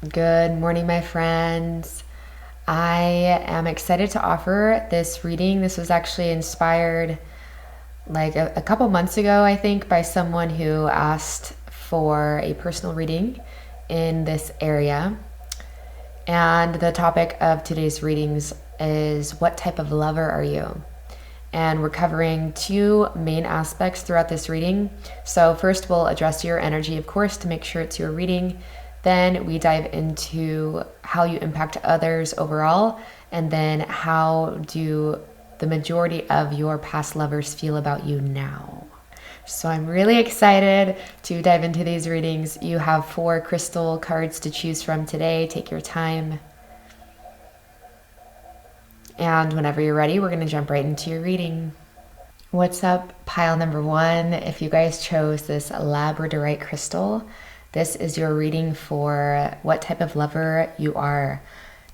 Good morning, my friends. I am excited to offer this reading. This was actually inspired like a couple months ago, I think, by someone who asked for a personal reading in this area. And the topic of today's readings is, what type of lover are you? And we're covering two main aspects throughout this reading. So first we'll address your energy, of course, to make sure it's your reading. Then we dive into how you impact others overall, and then how do the majority of your past lovers feel about you now. So I'm really excited to dive into these readings. You have 4 crystal cards to choose from today. Take your time. And whenever you're ready, we're going to jump right into your reading. What's up, pile number 1? If you guys chose this labradorite crystal, this is your reading for what type of lover you are.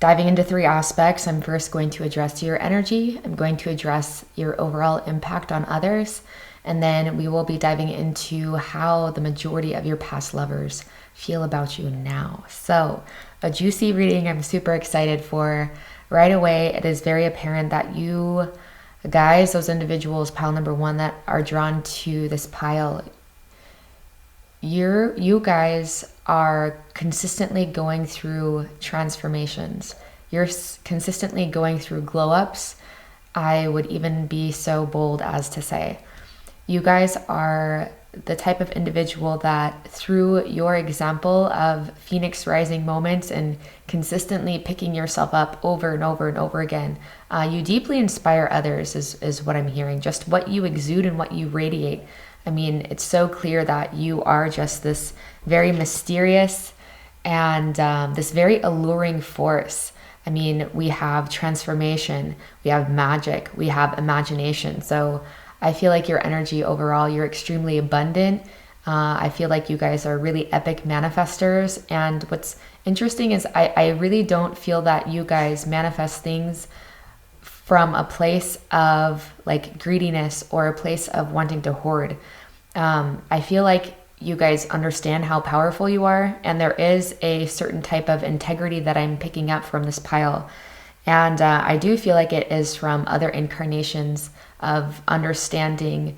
Diving into 3 aspects. I'm first going to address your energy. I'm going to address your overall impact on others. And then we will be diving into how the majority of your past lovers feel about you now. So a juicy reading I'm super excited for. Right away, it is very apparent that you guys, those individuals, pile number 1, that are drawn to this pile, you guys are consistently going through transformations. You're consistently going through glow ups. I would even be so bold as to say, you guys are the type of individual that, through your example of phoenix rising moments and consistently picking yourself up over and over and over again, you deeply inspire others, is what I'm hearing. Just what you exude and what you radiate. I mean, it's so clear that you are just this very mysterious and this very alluring force. I mean, we have transformation, we have magic, we have imagination. So I feel like your energy overall, you're extremely abundant. I feel like you guys are really epic manifestors. And what's interesting is I really don't feel that you guys manifest things from a place of like greediness or a place of wanting to hoard. I feel like you guys understand how powerful you are, and there is a certain type of integrity that I'm picking up from this pile. And I do feel like it is from other incarnations of understanding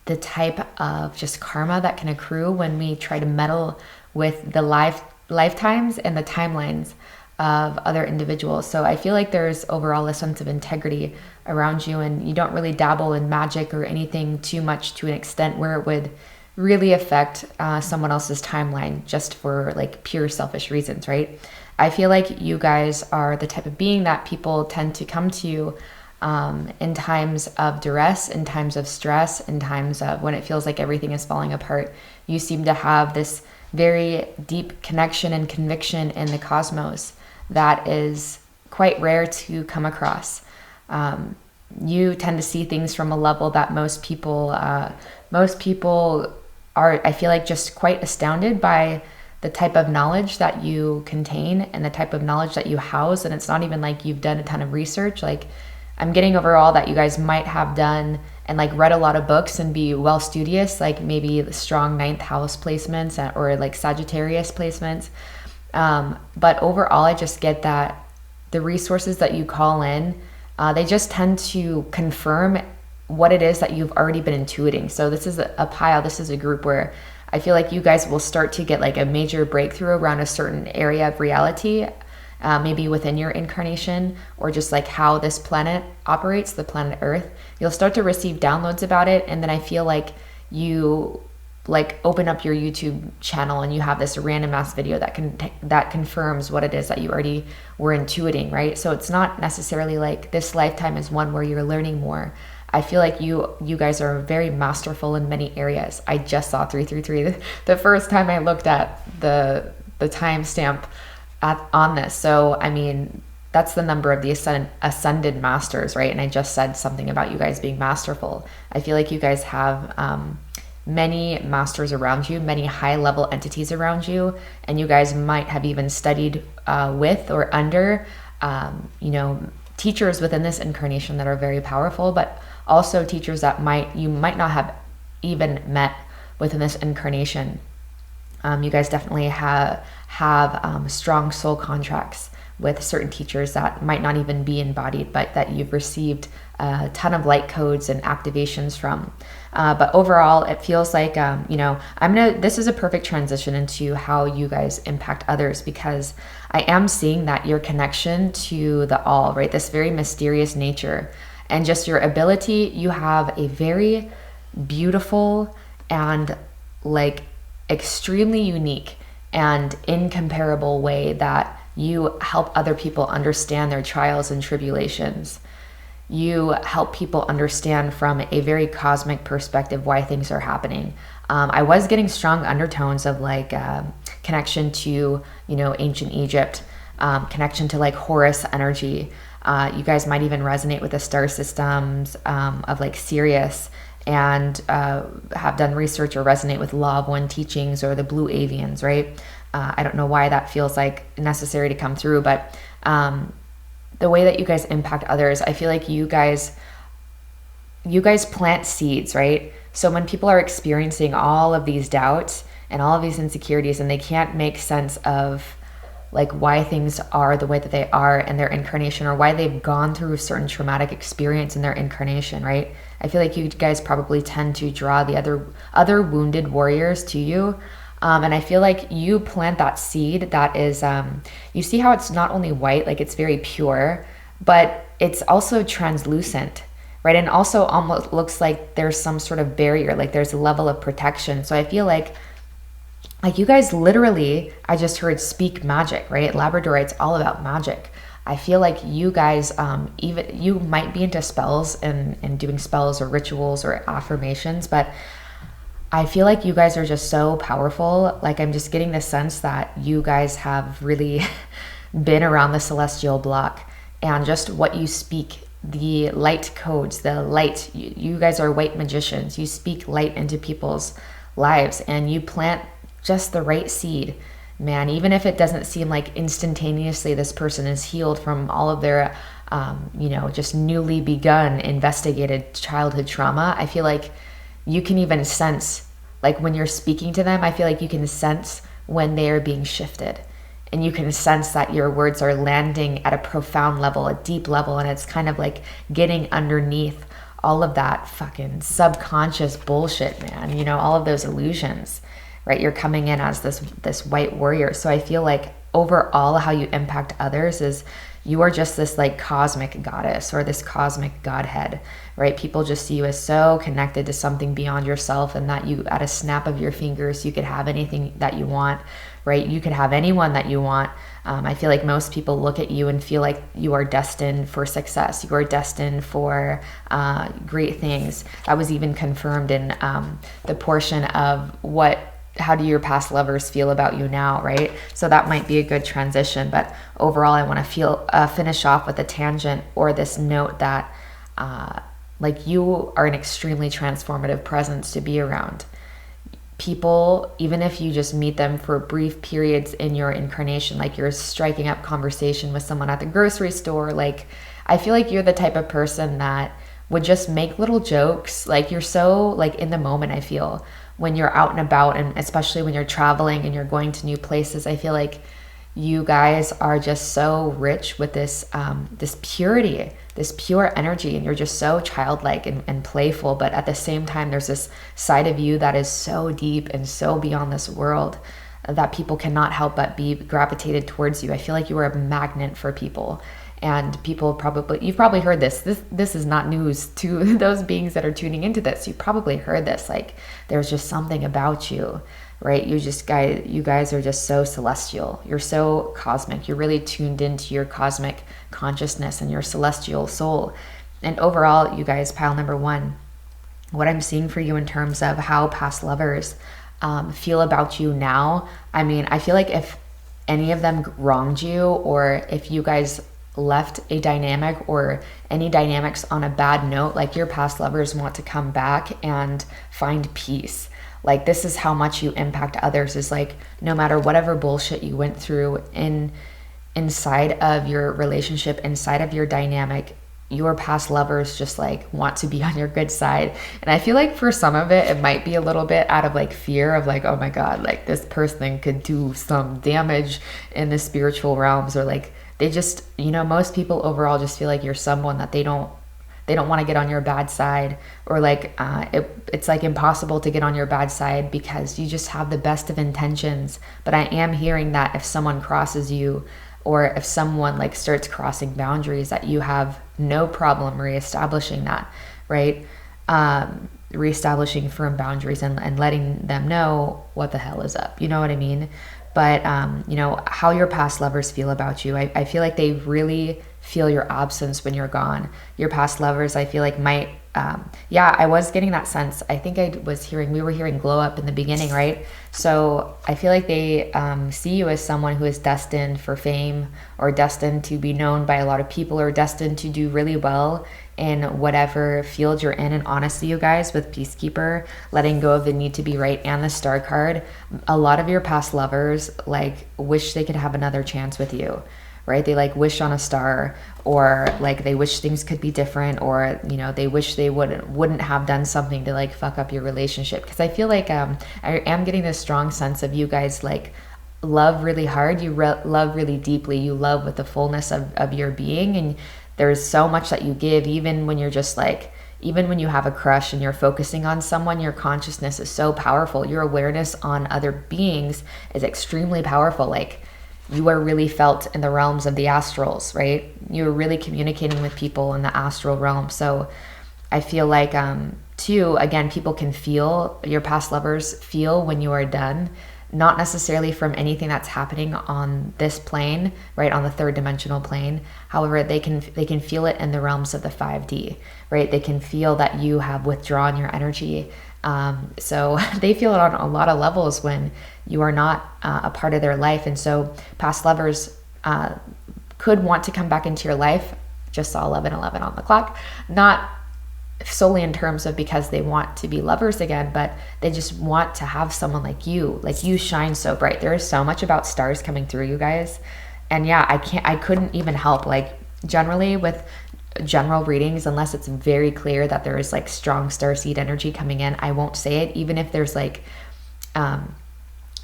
the type of just karma that can accrue when we try to meddle with the lifetimes and the timelines of other individuals. So I feel like there's overall a sense of integrity around you, and you don't really dabble in magic or anything too much to an extent where it would really affect someone else's timeline just for like pure selfish reasons, right? I feel like you guys are the type of being that people tend to come to you in times of duress, in times of stress, in times of when it feels like everything is falling apart. You seem to have this very deep connection and conviction in the cosmos that is quite rare to come across. You tend to see things from a level that most people are, I feel like, just quite astounded by the type of knowledge that you contain and the type of knowledge that you house. And it's not even like you've done a ton of research. Like, I'm getting overall that you guys might have done and like read a lot of books and be well studious, like maybe the strong 9th house placements or like Sagittarius placements. But overall, I just get that the resources that you call in, they just tend to confirm what it is that you've already been intuiting. So this is a pile, this is a group where I feel like you guys will start to get like a major breakthrough around a certain area of reality, maybe within your incarnation, or just like how this planet operates, the planet Earth. You'll start to receive downloads about it, and then I feel like you like open up your YouTube channel and you have this random ass video that confirms what it is that you already were intuiting, right? So it's not necessarily like this lifetime is one where you're learning more. I feel like you guys are very masterful in many areas. I just saw 333 the first time I looked at the timestamp on this. So I mean, that's the number of the ascended masters, right? And I just said something about you guys being masterful. I feel like you guys have many masters around you, many high-level entities around you, and you guys might have even studied with or under, teachers within this incarnation that are very powerful, but also teachers that you might not have even met within this incarnation. You guys definitely have strong soul contracts with certain teachers that might not even be embodied, but that you've received a ton of light codes and activations from. But overall, it feels like, this is a perfect transition into how you guys impact others, because I am seeing that your connection to the all, right? This very mysterious nature and just your ability, you have a very beautiful and like extremely unique and incomparable way that you help other people understand their trials and tribulations. You help people understand from a very cosmic perspective why things are happening. I was getting strong undertones of like connection to, ancient Egypt, connection to like Horus energy. You guys might even resonate with the star systems of like Sirius, and have done research or resonate with Law of One teachings or the Blue Avians, right? I don't know why that feels like necessary to come through, but the way that you guys impact others, I feel like you guys plant seeds, right? So when people are experiencing all of these doubts and all of these insecurities, and they can't make sense of like why things are the way that they are in their incarnation, or why they've gone through a certain traumatic experience in their incarnation, right? I feel like you guys probably tend to draw the other wounded warriors to you. And I feel like you plant that seed that is, you see how it's not only white, like it's very pure, but it's also translucent, right? And also almost looks like there's some sort of barrier, like there's a level of protection. So I feel like you guys literally, I just heard speak magic, right? Labradorite's all about magic. I feel like you guys, even you might be into spells and doing spells or rituals or affirmations, but I feel like you guys are just so powerful. Like I'm just getting the sense that you guys have really been around the celestial block, and just what you speak, the light codes, the light, you guys are white magicians. You speak light into people's lives, and you plant just the right seed, man. Even if it doesn't seem like instantaneously this person is healed from all of their, just newly begun investigated childhood trauma, I feel like you can even sense, like when you're speaking to them, I feel like you can sense when they are being shifted. And you can sense that your words are landing at a profound level, a deep level, and it's kind of like getting underneath all of that fucking subconscious bullshit, man. All of those illusions, right? You're coming in as this white warrior. So I feel like overall how you impact others is you are just this like cosmic goddess or this cosmic godhead, right? People just see you as so connected to something beyond yourself, and that you, at a snap of your fingers, you could have anything that you want, right? You could have anyone that you want. I feel like most people look at you and feel like you are destined for success. You are destined for great things. That was even confirmed in the portion of how do your past lovers feel about you now, right? So that might be a good transition. But overall, I want to finish off with a tangent or this note that like you are an extremely transformative presence to be around. People, even if you just meet them for brief periods in your incarnation, like you're striking up conversation with someone at the grocery store, like I feel like you're the type of person that would just make little jokes. Like you're so like in the moment, I feel, when you're out and about, and especially when you're traveling and you're going to new places. I feel like you guys are just so rich with this this purity, this pure energy, and you're just so childlike and playful. But at the same time, there's this side of you that is so deep and so beyond this world that people cannot help but be gravitated towards you. I feel like you are a magnet for people. And people you've probably heard this. This is not news to those beings that are tuning into this. You've probably heard this, like there's just something about you, right? You guys are just so celestial. You're so cosmic. You're really tuned into your cosmic consciousness and your celestial soul. And overall, you guys, pile number one, what I'm seeing for you in terms of how past lovers feel about you now. I mean, I feel like if any of them wronged you, or if you guys left a dynamic or any dynamics on a bad note, like your past lovers want to come back and find peace. Like this is how much you impact others, is like no matter whatever bullshit you went through inside of your relationship, inside of your dynamic, your past lovers just like want to be on your good side. And I feel like for some of it, it might be a little bit out of like fear of like, oh my God, like this person could do some damage in the spiritual realms, or like they just, you know, most people overall just feel like you're someone that they don't want to get on your bad side, or like it's like impossible to get on your bad side because you just have the best of intentions. But I am hearing that if someone crosses you, or if someone like starts crossing boundaries, that you have no problem reestablishing that, right? Reestablishing firm boundaries and letting them know what the hell is up. You know what I mean? But, you know, how your past lovers feel about you. I feel like they really feel your absence when you're gone. Your past lovers, I feel like might, I was getting that sense. I think we were hearing glow up in the beginning, right? So I feel like they see you as someone who is destined for fame, or destined to be known by a lot of people, or destined to do really well in whatever field you're in. And honestly, you guys, with Peacekeeper, letting go of the need to be right and the Star card, a lot of your past lovers like wish they could have another chance with you, right? They like wish on a star, or like they wish things could be different, or, you know, they wish they wouldn't have done something to like fuck up your relationship. Because I feel like I am getting this strong sense of you guys like love really hard, you love really deeply, you love with the fullness of your being, and there's so much that you give, even when you're just like, even when you have a crush and you're focusing on someone, your consciousness is so powerful. Your awareness on other beings is extremely powerful. Like, you are really felt in the realms of the astrals, right? You're really communicating with people in the astral realm. So I feel like, too, again, people can feel, your past lovers feel when you are done, not necessarily from anything that's happening on this plane, right, on the third dimensional plane. However, they can feel it in the realms of the 5D, right? They can feel that you have withdrawn your energy. So they feel it on a lot of levels when you are not a part of their life. And so past lovers could want to come back into your life. Just saw 11:11 on the clock. Not solely in terms of because they want to be lovers again, but they just want to have someone like you. Like, you shine so bright. There is so much about stars coming through, you guys. And yeah, I couldn't even help. Like, generally with general readings, unless it's very clear that there is like strong starseed energy coming in, I won't say it, even if there's like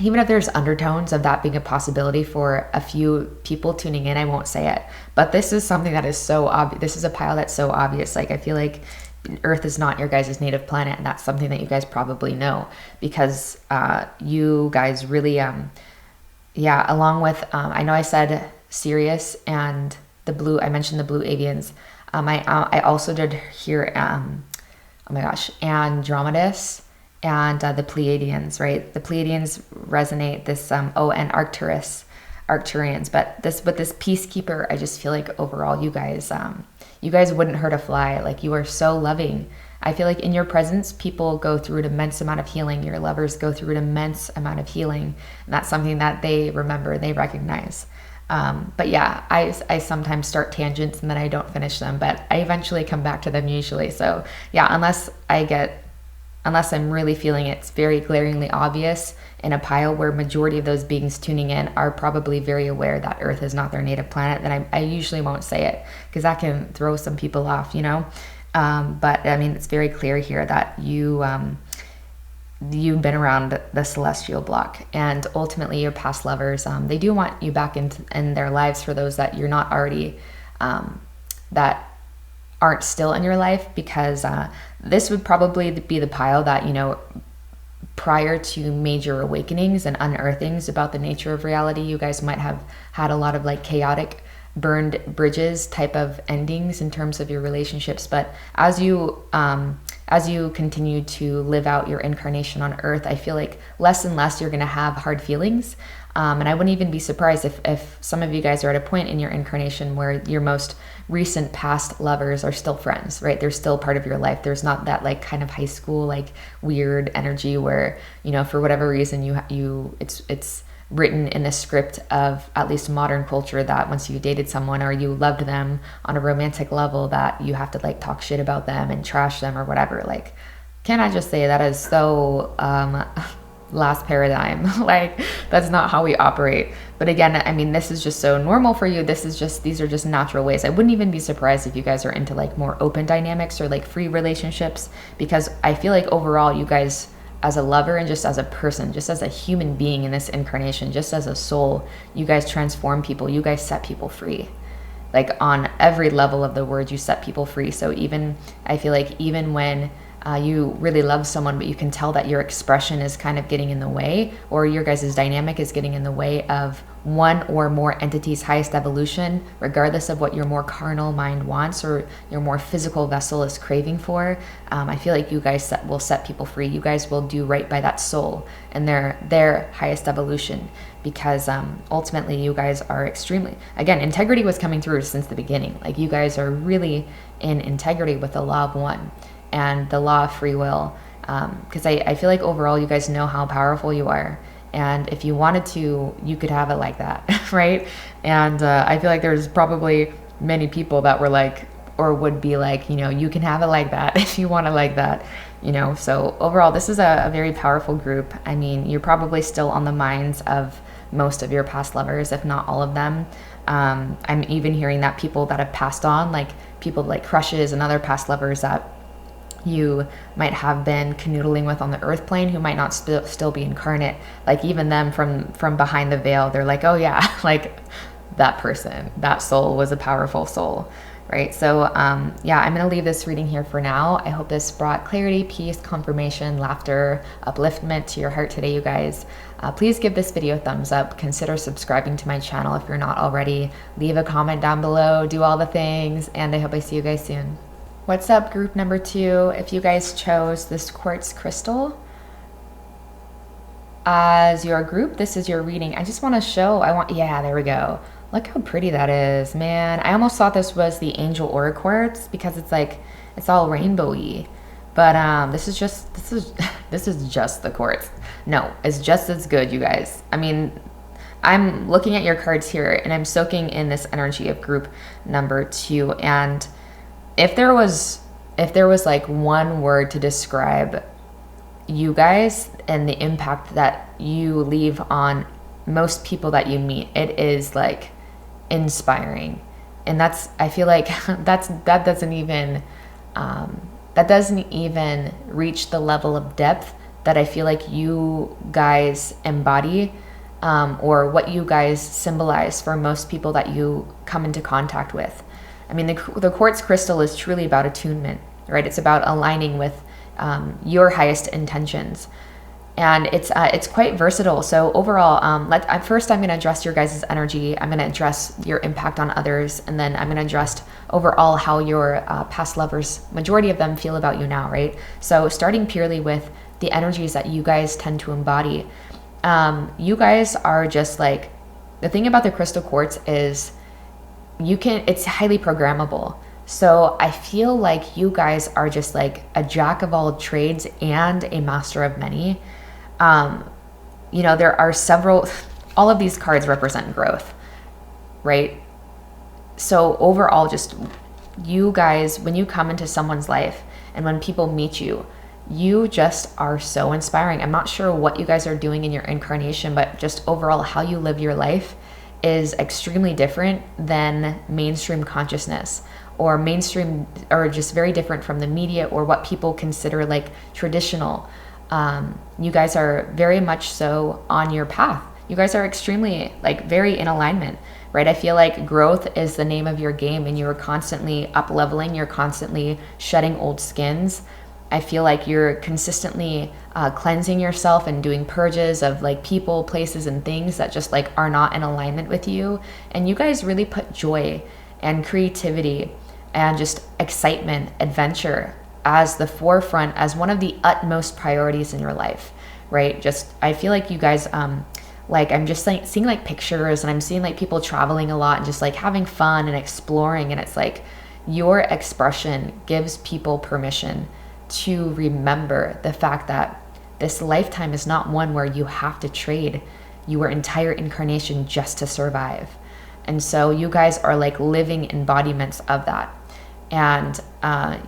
even if there's undertones of that being a possibility for a few people tuning in, I won't say it. But this is something that is so obvious. This is a pile that's so obvious. Like, I feel like Earth is not your guys' native planet, and that's something that you guys probably know, because you guys really along with I know I said Sirius and the blue, I mentioned the blue avians. I also did hear oh my gosh, Andromedus and the Pleiadians, right? The Pleiadians resonate this and Arcturians, but with this Peacekeeper, I just feel like overall you guys wouldn't hurt a fly. Like, you are so loving. I feel like in your presence, people go through an immense amount of healing. Your lovers go through an immense amount of healing, and that's something that they remember, they recognize. But yeah, I sometimes start tangents and then I don't finish them, but I eventually come back to them usually. So yeah, unless I'm really feeling it's very glaringly obvious in a pile where majority of those beings tuning in are probably very aware that Earth is not their native planet, then I usually won't say it, because that can throw some people off, you know? But I mean, it's very clear here that you've been around the celestial block, and ultimately your past lovers, they do want you back in their lives, for those that you're not already, that aren't still in your life, because this would probably be the pile that, you know, prior to major awakenings and unearthings about the nature of reality, you guys might have had a lot of like chaotic burned bridges type of endings in terms of your relationships. But as you continue to live out your incarnation on Earth, I feel like less and less you're going to have hard feelings. And I wouldn't even be surprised if some of you guys are at a point in your incarnation where your most recent past lovers are still friends, right? They're still part of your life. There's not that like kind of high school, like weird energy where, you know, for whatever reason it's written in the script of at least modern culture that once you dated someone or you loved them on a romantic level, that you have to like talk shit about them and trash them or whatever. Like, can I just say that is so last paradigm. Like, that's not how we operate. But again, I mean, this is just so normal for you. These are just natural ways. I wouldn't even be surprised if you guys are into like more open dynamics or like free relationships, because I feel like overall you guys, as a lover and just as a person, just as a human being in this incarnation, just as a soul, you guys transform people. You guys set people free. Like on every level of the word, you set people free. So even, I feel like even when you really love someone, but you can tell that your expression is kind of getting in the way, or your guys' dynamic is getting in the way of one or more entities' highest evolution, regardless of what your more carnal mind wants or your more physical vessel is craving for. I feel like you guys will set people free. You guys will do right by that soul and their highest evolution, because ultimately you guys are extremely, again, integrity was coming through since the beginning. Like you guys are really in integrity with the law of one and the law of free will, because I feel like overall you guys know how powerful you are, and if you wanted to, you could have it like that. Right? And I feel like there's probably many people that were like, or would be like, you know, you can have it like that if you want it like that, you know. So overall, this is a very powerful group. I mean, you're probably still on the minds of most of your past lovers, if not all of them. I'm even hearing that people that have passed on, like people like crushes and other past lovers that you might have been canoodling with on the earth plane, who might not still be incarnate, like even them from behind the veil, they're like, oh yeah, like that person, that soul was a powerful soul, right? So yeah, I'm going to leave this reading here for now. I hope this brought clarity, peace, confirmation, laughter, upliftment to your heart today, you guys. Please give this video a thumbs up. Consider subscribing to my channel if you're not already. Leave a comment down below, do all the things, and I hope I see you guys soon. What's up, group number 2? If you guys chose this quartz crystal as your group, this is your reading. I just want to show, yeah, there we go. Look how pretty that is, man. I almost thought this was the angel aura quartz because it's like, it's all rainbowy. But this is just the quartz. No, it's just as good, you guys. I mean, I'm looking at your cards here and I'm soaking in this energy of group number 2, and if there was like one word to describe you guys and the impact that you leave on most people that you meet, it is like inspiring. And that's, I feel like that doesn't even reach the level of depth that I feel like you guys embody, or what you guys symbolize for most people that you come into contact with. I mean, the quartz crystal is truly about attunement, right? It's about aligning with your highest intentions, and it's quite versatile. So overall, first I'm going to address your guys' energy. I'm going to address your impact on others, and then I'm going to address overall how your past lovers, majority of them, feel about you now, right? So starting purely with the energies that you guys tend to embody, you guys are just like, the thing about the crystal quartz is it's highly programmable. So I feel like you guys are just like a jack of all trades and a master of many. You know, there are all of these cards represent growth, right? So overall, just you guys, when you come into someone's life and when people meet you, you just are so inspiring. I'm not sure what you guys are doing in your incarnation, but just overall how you live your life is extremely different than mainstream consciousness, or just very different from the media or what people consider like traditional. You guys are very much so on your path. You guys are extremely, like, very in alignment, right? I feel like growth is the name of your game, and you're constantly up leveling. You're constantly shedding old skins. I feel like you're consistently cleansing yourself and doing purges of like people, places, and things that just like are not in alignment with you. And you guys really put joy and creativity and just excitement, adventure as the forefront, as one of the utmost priorities in your life, right? Just, I feel like you guys, like, I'm just like seeing like pictures, and I'm seeing like people traveling a lot and just like having fun and exploring. And it's like your expression gives people permission to remember the fact that this lifetime is not one where you have to trade your entire incarnation just to survive. And so you guys are like living embodiments of that. And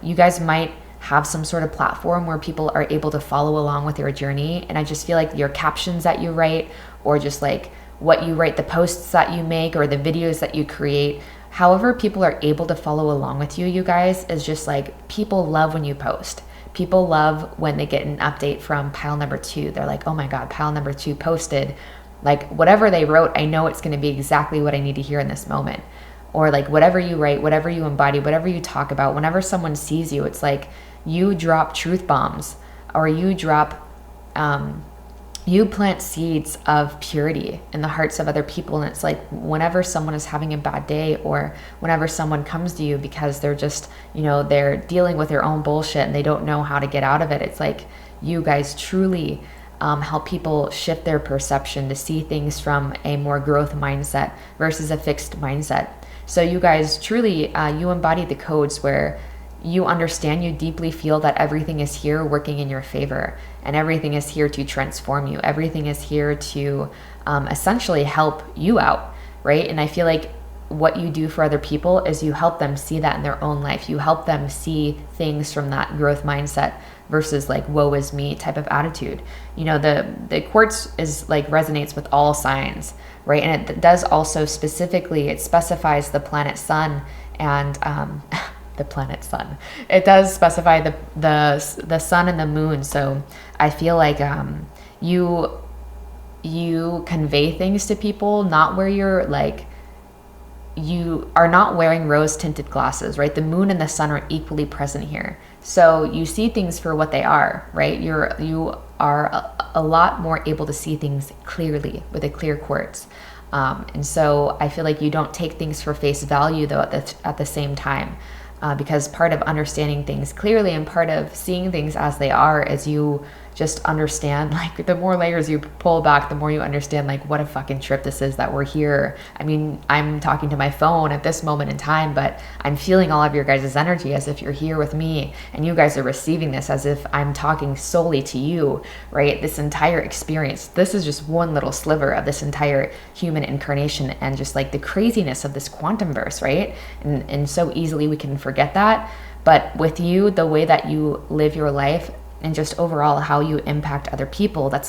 you guys might have some sort of platform where people are able to follow along with your journey. And I just feel like your captions that you write, or just like what you write, the posts that you make, or the videos that you create, however people are able to follow along with you, you guys, is just like, people love when you post. People love when they get an update from pile number 2. They're like, oh my God, pile number 2 posted. Like, whatever they wrote, I know it's going to be exactly what I need to hear in this moment. Or like, whatever you write, whatever you embody, whatever you talk about, whenever someone sees you, it's like you drop truth bombs, or you drop you plant seeds of purity in the hearts of other people. And it's like, whenever someone is having a bad day, or whenever someone comes to you because they're just, they're dealing with their own bullshit and they don't know how to get out of it, it's like you guys truly help people shift their perception to see things from a more growth mindset versus a fixed mindset. So you guys truly, you embody the codes where you understand, you deeply feel that everything is here working in your favor, and everything is here to transform you. Everything is here to essentially help you out, right? And I feel like what you do for other people is you help them see that in their own life. You help them see things from that growth mindset versus like, woe is me type of attitude. The quartz is like, resonates with all signs, right? And it does also specifically, it specifies the planet sun and the planet sun. It does specify the sun and the moon. So I feel like you convey things to people, not where you're like, you are not wearing rose tinted glasses, right? The moon and the sun are equally present here. So you see things for what they are, right? You are a lot more able to see things clearly with a clear quartz. And so I feel like you don't take things for face value though at the same time. Because part of understanding things clearly and part of seeing things as they are is you just understand, like, the more layers you pull back, the more you understand, like, what a fucking trip this is that we're here. I mean, I'm talking to my phone at this moment in time, but I'm feeling all of your guys' energy as if you're here with me, and you guys are receiving this as if I'm talking solely to you, right? This entire experience, this is just one little sliver of this entire human incarnation, and just like the craziness of this quantum verse, right? And so easily we can forget that. But with you, the way that you live your life, and just overall how you impact other people, that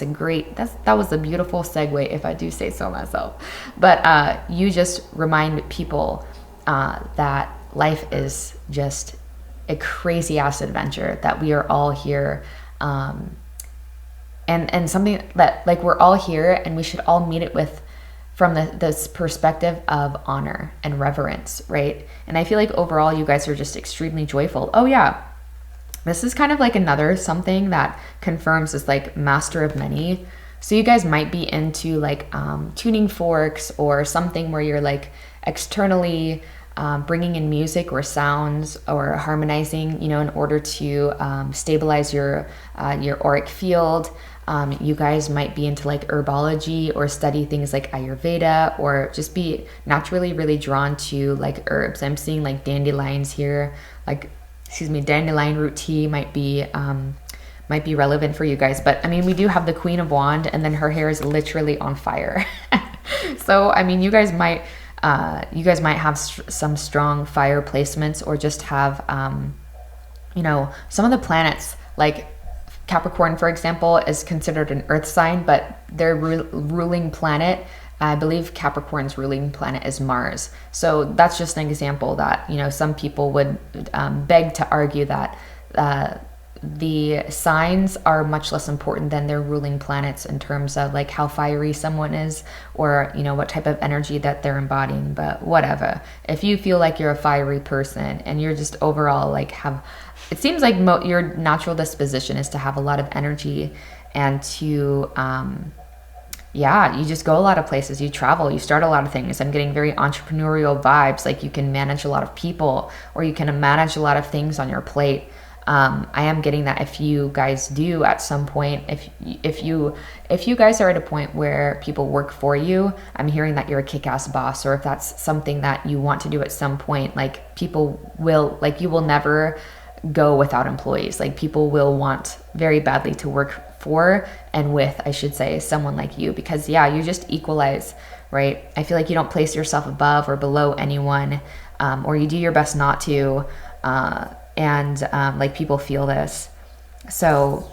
was a beautiful segue, if I do say so myself. But you just remind people that life is just a crazy ass adventure, that we are all here, and something that, like, we're all here and we should all meet it with from this perspective of honor and reverence, right? And I feel like overall you guys are just extremely joyful. Oh yeah, this is kind of like another something that confirms this like master of many. So you guys might be into like tuning forks or something where you're like externally bringing in music or sounds or harmonizing, in order to stabilize your auric field. You guys might be into like herbology or study things like Ayurveda, or just be naturally really drawn to like herbs. I'm seeing like dandelions here, dandelion root tea might be relevant for you guys. But I mean, we do have the Queen of Wand, and then her hair is literally on fire. So I mean, you guys might have some strong fire placements, or just have some of the planets, like Capricorn, for example, is considered an earth sign, but their ruling planet, I believe Capricorn's ruling planet is Mars. So that's just an example that, some people would beg to argue that the signs are much less important than their ruling planets in terms of like how fiery someone is, or, what type of energy that they're embodying. But whatever, if you feel like you're a fiery person and you're just overall like it seems like your natural disposition is to have a lot of energy and to, you just go a lot of places, you travel, you start a lot of things. I'm getting very entrepreneurial vibes, like you can manage a lot of people, or you can manage a lot of things on your plate. I am getting that if you guys do at some point, if you guys are at a point where people work for you, I'm hearing that you're a kick-ass boss, or if that's something that you want to do at some point, like people will, like you will never go without employees. Like people will want very badly to work for and with, I should say, someone like you, because you just equalize, right? I feel like you don't place yourself above or below anyone, or you do your best not to, and like people feel this. So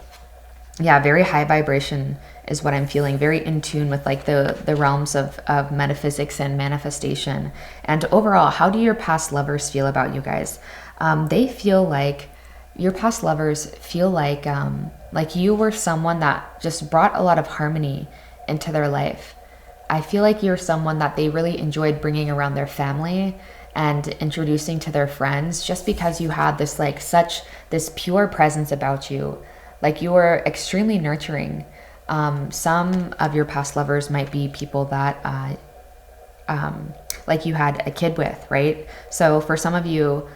yeah, very high vibration is what I'm feeling. Very in tune with like the realms of metaphysics and manifestation. And overall, how do your past lovers feel about you guys? They feel like your past lovers feel like you were someone that just brought a lot of harmony into their life. I feel like you're someone that they really enjoyed bringing around their family and introducing to their friends, just because you had this like this pure presence about you. Like you were extremely nurturing. Some of your past lovers might be people that like you had a kid with, right? So for some of you,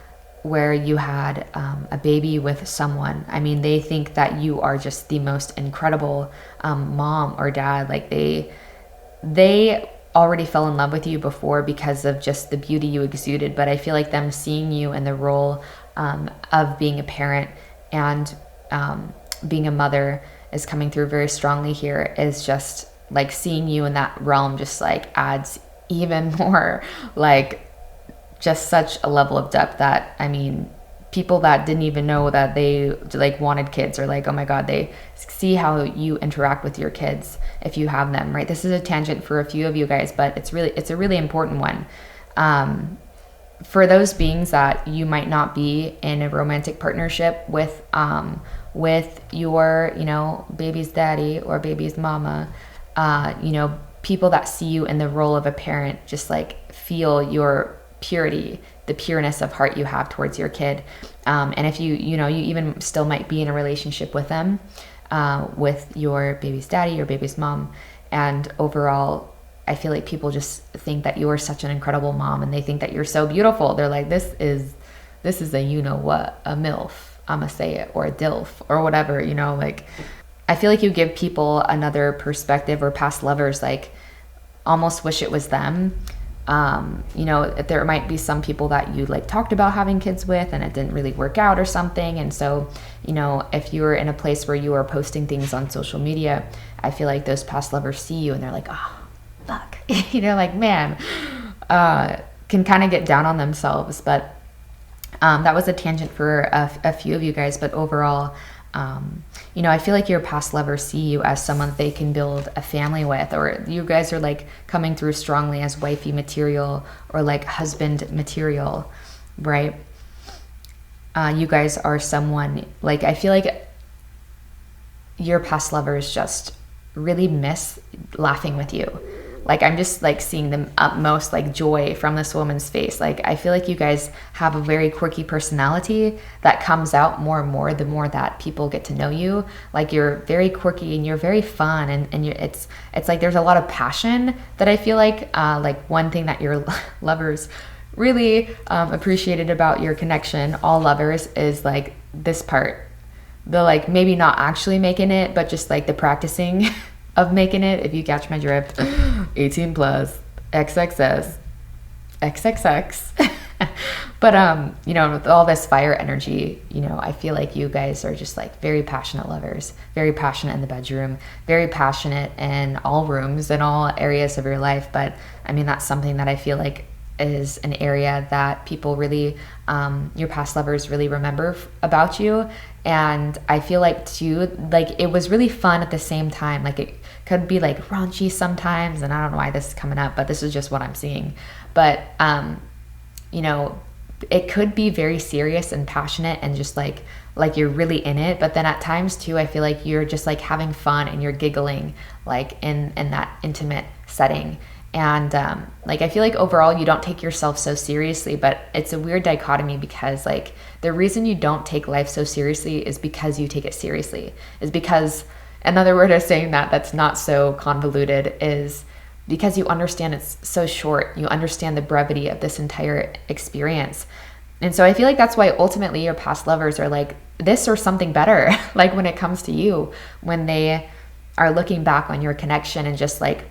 where you had a baby with someone, I mean, they think that you are just the most incredible mom or dad. Like they already fell in love with you before because of just the beauty you exuded. But I feel like them seeing you in the role of being a parent and being a mother is coming through very strongly here. Is just like seeing you in that realm just like adds even more like just such a level of depth that, I mean, people that didn't even know that they like wanted kids are like, oh my God, they see how you interact with your kids if you have them, right? This is a tangent for a few of you guys, but it's a really important one. For those beings that you might not be in a romantic partnership with your, baby's daddy or baby's mama, people that see you in the role of a parent just like feel your purity, the pureness of heart you have towards your kid. And if you even still might be in a relationship with them, with your baby's daddy or baby's mom. And overall, I feel like people just think that you're such an incredible mom, and they think that you're so beautiful. They're like, this is a, a MILF, I'ma say it, or a DILF or whatever, like I feel like you give people another perspective, or past lovers like almost wish it was them. There might be some people that you like talked about having kids with and it didn't really work out or something. And so, if you're in a place where you are posting things on social media, I feel like those past lovers see you and they're like, oh, fuck, like, man, can kind of get down on themselves. But that was a tangent for a few of you guys. But overall, I feel like your past lovers see you as someone they can build a family with, or you guys are like coming through strongly as wifey material or like husband material, right? You guys are someone, like, I feel like your past lovers just really miss laughing with you. Like, I'm just like seeing the utmost like joy from this woman's face. Like, I feel like you guys have a very quirky personality that comes out more and more the more that people get to know you. Like, you're very quirky and you're very fun, and it's like there's a lot of passion that I feel like one thing that your lovers really appreciated about your connection, all lovers, is like this part. The like maybe not actually making it, but just like the practicing of making it, if you catch my drift. 18 plus, XXS, XXX. But, with all this fire energy, I feel like you guys are just like very passionate lovers, very passionate in the bedroom, very passionate in all rooms and all areas of your life. But I mean, that's something that I feel like is an area that people really, your past lovers really remember about you. And I feel like too, like it was really fun at the same time. Like it could be like raunchy sometimes, and I don't know why this is coming up, but this is just what I'm seeing. But, it could be very serious and passionate and just like you're really in it. But then at times too, I feel like you're just like having fun and you're giggling like in that intimate setting. And I feel like overall you don't take yourself so seriously, but it's a weird dichotomy because like the reason you don't take life so seriously is because you take it seriously. Is because another word of saying that's not so convoluted is because you understand it's so short. You understand the brevity of this entire experience. And so I feel like that's why ultimately your past lovers are like this or something better. Like when it comes to you, when they are looking back on your connection and just like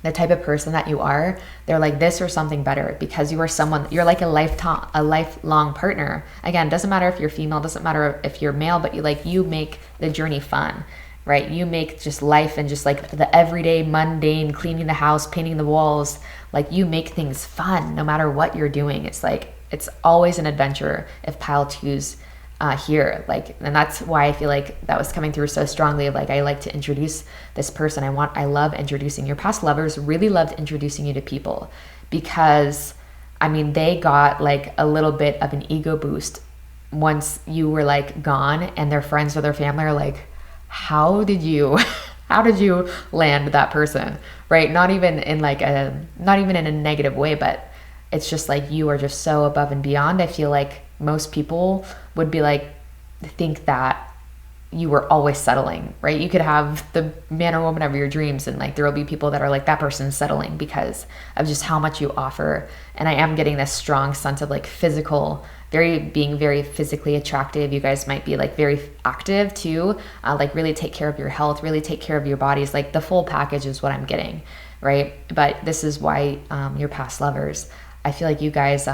the type of person that you are, they're like this or something better, because you are someone, you're like a lifelong partner. Again, doesn't matter if you're female, doesn't matter if you're male, but you make the journey fun, right? You make just life and just like the everyday mundane, cleaning the house, painting the walls, like you make things fun no matter what you're doing. It's like, it's always an adventure if pile twos here. Like, and that's why I feel like that was coming through so strongly. Like, I like to introduce this person. I love introducing your past lovers, really loved introducing you to people, because I mean, they got like a little bit of an ego boost once you were like gone, and their friends or their family are like, how did you land that person, right? Not even in a negative way, but it's just like, you are just so above and beyond. I feel like most people would be like, think that you were always settling, right? You could have the man or woman of your dreams, and like there will be people that are like, that person's settling because of just how much you offer. And I am getting this strong sense of like being very physically attractive. You guys might be like very active too, like really take care of your health, really take care of your bodies. Like the full package is what I'm getting, right? But this is why your past lovers, I feel like you guys,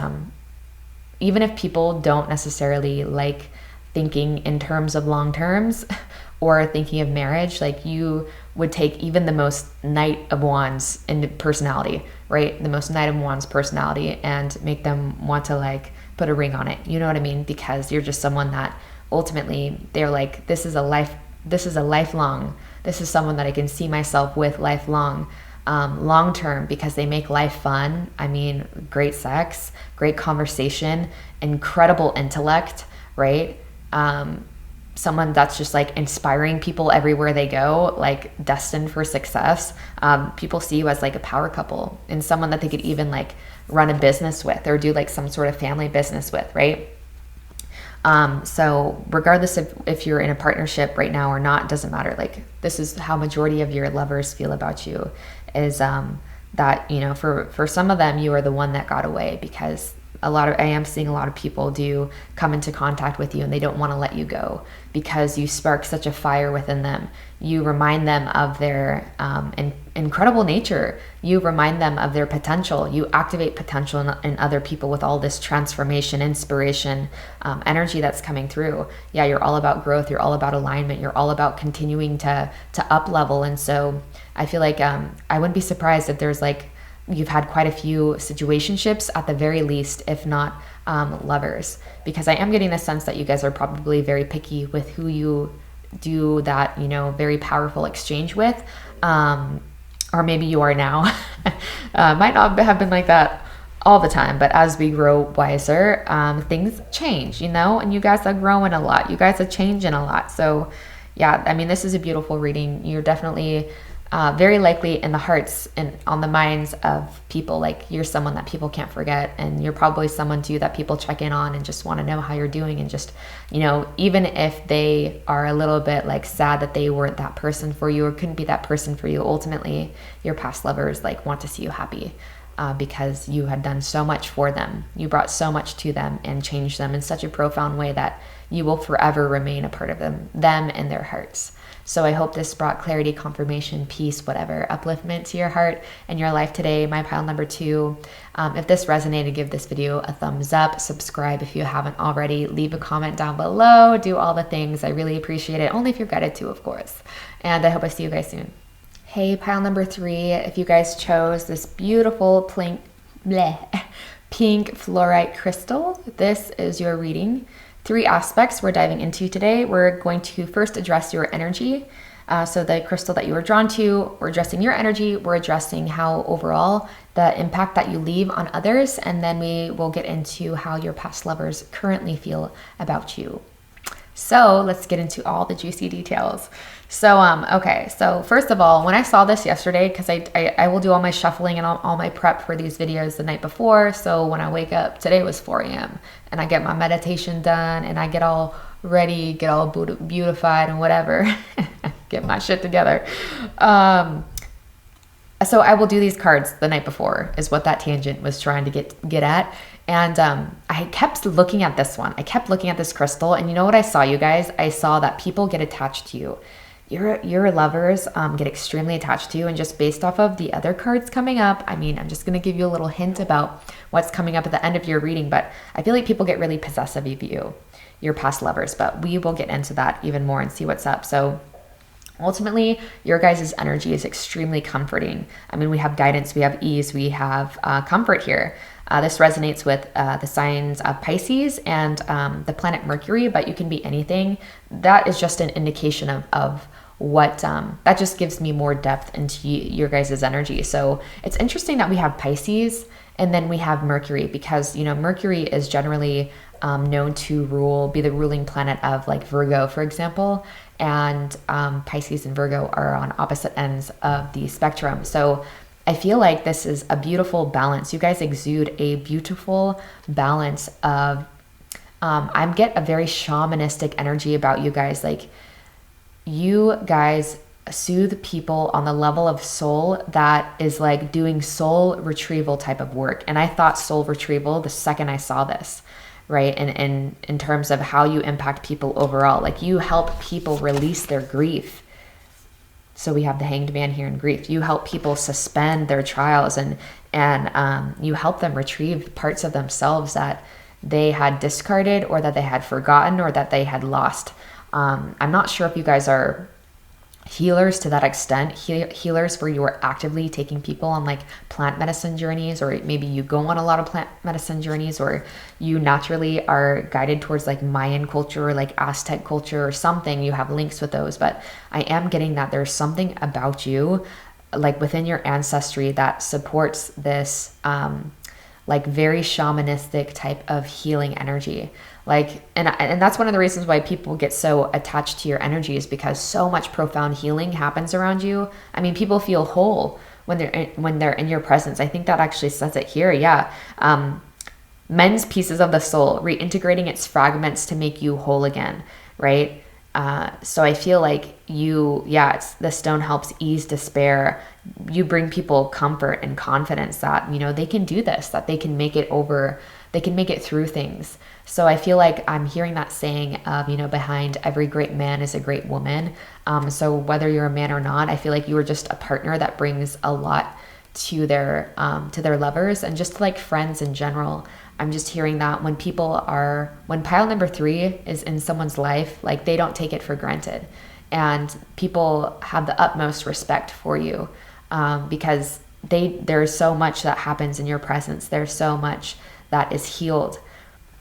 even if people don't necessarily like thinking in terms of long terms or thinking of marriage, like you would take even the most Knight of Wands in personality, right? The most Knight of Wands personality, and make them want to like put a ring on it. You know what I mean? Because you're just someone that ultimately they're like, this is someone that I can see myself with lifelong, long term, because they make life fun. I mean, great sex, great conversation, incredible intellect, right? Someone that's just like inspiring people everywhere they go, like destined for success. People see you as like a power couple, and someone that they could even like run a business with or do like some sort of family business with, right? So regardless of if you're in a partnership right now or not, doesn't matter. Like, this is how majority of your lovers feel about you, is that, you know, for some of them, you are the one that got away, because I am seeing a lot of people do come into contact with you and they don't want to let you go because you spark such a fire within them. You remind them of their incredible nature. You remind them of their potential. You activate potential in other people with all this transformation, inspiration, energy that's coming through. Yeah, you're all about growth. You're all about alignment. You're all about continuing to up level. And so I feel like I wouldn't be surprised if there's like, you've had quite a few situationships at the very least, if not lovers, because I am getting the sense that you guys are probably very picky with who you do that, you know, very powerful exchange with, or maybe you are now. Might not have been like that all the time, but as we grow wiser, things change, you know, and you guys are growing a lot. You guys are changing a lot. So yeah, I mean, this is a beautiful reading. You're definitely very likely in the hearts and on the minds of people. Like, you're someone that people can't forget, and you're probably someone too that people check in on and just want to know how you're doing, and just, you know, even if they are a little bit like sad that they weren't that person for you or couldn't be that person for you, ultimately your past lovers like want to see you happy, because you had done so much for them. You brought so much to them and changed them in such a profound way that you will forever remain a part of them and their hearts. So I hope this brought clarity, confirmation, peace, whatever, upliftment to your heart and your life today, my pile number 2. If this resonated, give this video a thumbs up, subscribe if you haven't already, leave a comment down below, do all the things. I really appreciate it, only if you're guided to, of course. And I hope I see you guys soon. Hey, pile number 3, if you guys chose this beautiful pink fluorite crystal, this is your reading. 3 aspects we're diving into today. We're going to first address your energy. So the crystal that you were drawn to, we're addressing your energy. We're addressing how overall the impact that you leave on others. And then we will get into how your past lovers currently feel about you. So let's get into all the juicy details. So, okay. So first of all, when I saw this yesterday, because I will do all my shuffling and all my prep for these videos the night before. So when I wake up, today was 4 a.m. and I get my meditation done and I get all ready, get all beautified and whatever, get my shit together. So I will do these cards the night before, is what that tangent was trying to get at. And I kept looking at this one. I kept looking at this crystal, and you know what I saw, you guys? I saw that people get attached to you. Your lovers get extremely attached to you, and just based off of the other cards coming up, I mean, I'm just going to give you a little hint about what's coming up at the end of your reading, but I feel like people get really possessive of you, your past lovers, but we will get into that even more and see what's up. So Ultimately, your guys' energy is extremely comforting. I mean, we have guidance, we have ease, we have comfort here. This resonates with the signs of Pisces and the planet Mercury, but you can be anything. That is just an indication of what that just gives me more depth into your guys' energy. So it's interesting that we have Pisces and then we have Mercury, because Mercury is generally known to be the ruling planet of like Virgo, for example, and Pisces and Virgo are on opposite ends of the spectrum. So I feel like this is a beautiful balance. You guys exude a beautiful balance of I get a very shamanistic energy about you guys. Like, you guys soothe people on the level of soul that is like doing soul retrieval type of work. And I thought soul retrieval the second I saw this, right? And in terms of how you impact people overall, like you help people release their grief. So we have the Hanged Man here in grief. You help people suspend their trials, and you help them retrieve parts of themselves that they had discarded or that they had forgotten or that they had lost. I'm not sure if you guys are healers to that extent, healers where you are actively taking people on like plant medicine journeys, or maybe you go on a lot of plant medicine journeys, or you naturally are guided towards like Mayan culture or like Aztec culture or something. You have links with those, but I am getting that there's something about you like within your ancestry that supports this like very shamanistic type of healing energy. Like, and that's one of the reasons why people get so attached to your energy, is because so much profound healing happens around you. I mean, people feel whole when they're in your presence. I think that actually says it here. Yeah. Mends pieces of the soul, reintegrating its fragments to make you whole again. Right. So I feel like the stone helps ease despair. You bring people comfort and confidence that, they can do this, that they can make it over, they can make it through things. So I feel like I'm hearing that saying of, behind every great man is a great woman. So whether you're a man or not, I feel like you are just a partner that brings a lot to their lovers and just like friends in general. I'm just hearing that when pile number 3 is in someone's life, like they don't take it for granted, and people have the utmost respect for you because there's so much that happens in your presence. There's so much that is healed.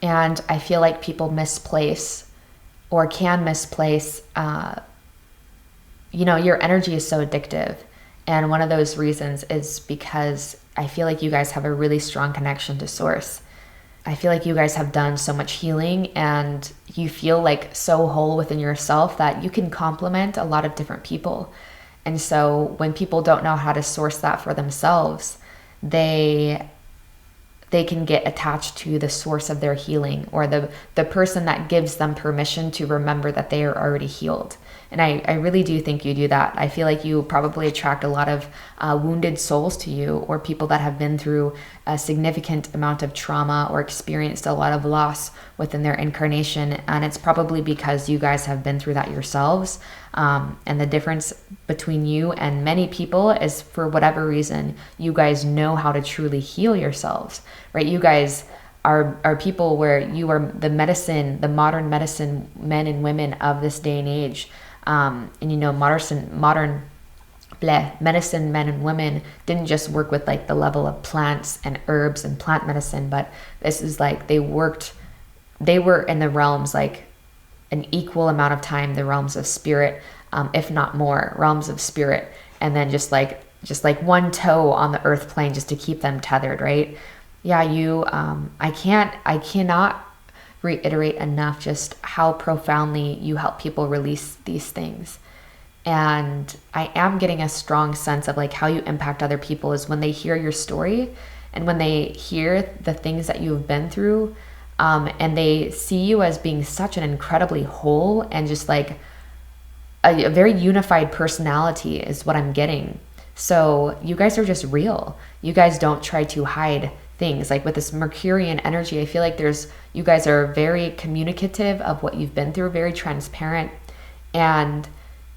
And I feel like people misplace or can misplace, your energy is so addictive. And one of those reasons is because I feel like you guys have a really strong connection to source. I feel like you guys have done so much healing and you feel like so whole within yourself that you can complement a lot of different people. And so when people don't know how to source that for themselves, they can get attached to the source of their healing, or the person that gives them permission to remember that they are already healed. And I really do think you do that. I feel like you probably attract a lot of wounded souls to you, or people that have been through a significant amount of trauma or experienced a lot of loss within their incarnation. And it's probably because you guys have been through that yourselves. And the difference between you and many people is, for whatever reason, you guys know how to truly heal yourselves, right? You guys are people where you are the modern medicine men and women of this day and age. Modern medicine men and women didn't just work with like the level of plants and herbs and plant medicine, but this is like they were in the realms, like an equal amount of time, the realms of spirit, if not more realms of spirit, and then just like one toe on the earth plane just to keep them tethered, right? Yeah, I cannot reiterate enough just how profoundly you help people release these things. And I am getting a strong sense of like how you impact other people is when they hear your story and when they hear the things that you've been through, and they see you as being such an incredibly whole and just like a very unified personality is what I'm getting. So you guys are just real. You guys don't try to hide things. Like with this Mercurian energy, I feel like you guys are very communicative of what you've been through, very transparent. And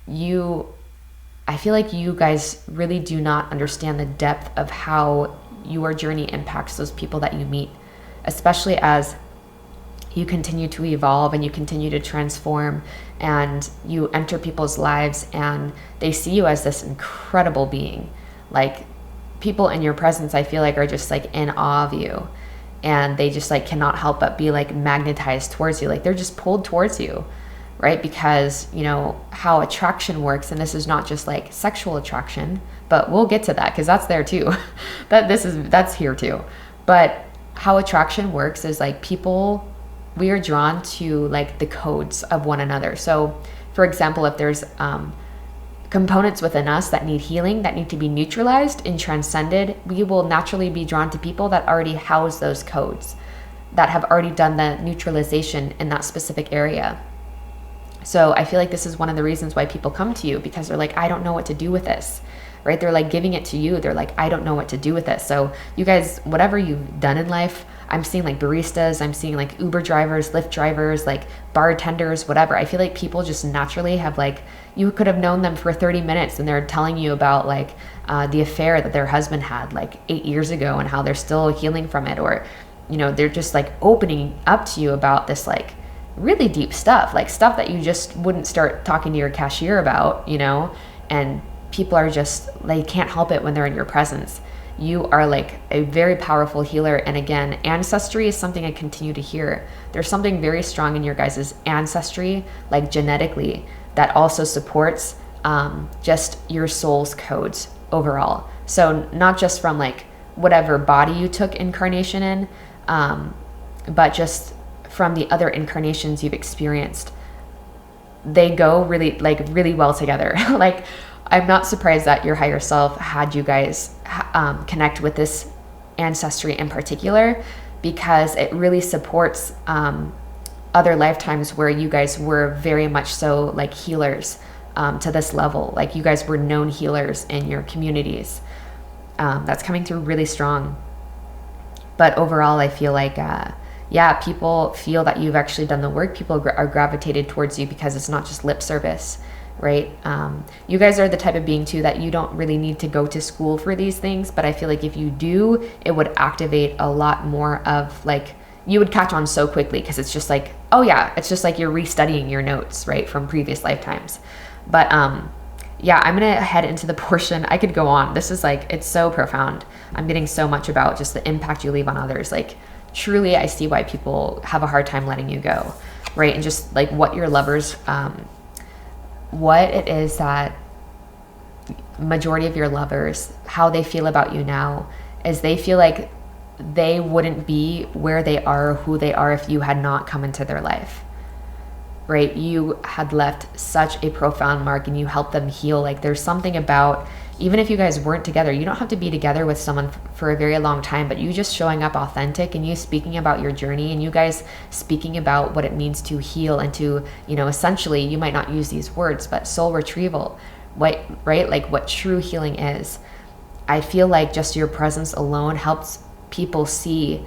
I feel like you guys really do not understand the depth of how your journey impacts those people that you meet, especially as you continue to evolve and you continue to transform, and you enter people's lives and they see you as this incredible being. Like, people in your presence, I feel like, are just like in awe of you, and they just like cannot help but be like magnetized towards you. Like, they're just pulled towards you, right? Because, you know, how attraction works, and this is not just like sexual attraction, but we'll get to that because that's there too. That's here too. But how attraction works is like we are drawn to like the codes of one another. So for example, if there's components within us that need healing, that need to be neutralized and transcended, we will naturally be drawn to people that already house those codes, that have already done the neutralization in that specific area. So I feel like this is one of the reasons why people come to you, because they're like, I don't know what to do with this, right? They're like giving it to you. They're like, I don't know what to do with it. So you guys, whatever you've done in life, I'm seeing like baristas, I'm seeing like Uber drivers, Lyft drivers, like bartenders, whatever. I feel like people just naturally have like, you could have known them for 30 minutes and they're telling you about like the affair that their husband had like 8 years ago and how they're still healing from it. Or, you know, they're just like opening up to you about this like really deep stuff, like stuff that you just wouldn't start talking to your cashier about, you know, and people are just, they can't help it when they're in your presence. You are like a very powerful healer. And again, ancestry is something I continue to hear. There's something very strong in your guys' ancestry, like genetically, that also supports just your soul's codes overall. So not just from like whatever body you took incarnation in, but just from the other incarnations you've experienced. They go really well together. Like, I'm not surprised that your higher self had you guys connect with this ancestry in particular, because it really supports other lifetimes where you guys were very much so like healers to this level. Like, you guys were known healers in your communities. That's coming through really strong. But overall, I feel like, people feel that you've actually done the work. People are gravitated towards you because it's not just lip service, right? You guys are the type of being too that you don't really need to go to school for these things, but I feel like if you do, it would activate a lot more of like, you would catch on so quickly, because it's just like, oh yeah, it's just like you're restudying your notes, right, from previous lifetimes. But I'm gonna head into the portion. I could go on. This is like, it's so profound. I'm getting so much about just the impact you leave on others. Like, truly, I see why people have a hard time letting you go, right? And just like what your lovers, what it is that majority of your lovers, how they feel about you now is they feel like they wouldn't be where they are, who they are, if you had not come into their life, right? You had left such a profound mark and you helped them heal. Like, there's something about, even if you guys weren't together, you don't have to be together with someone for a very long time, but you just showing up authentic and you speaking about your journey and you guys speaking about what it means to heal and to, you know, essentially, you might not use these words, but soul retrieval, right? Like what true healing is. I feel like just your presence alone helps people see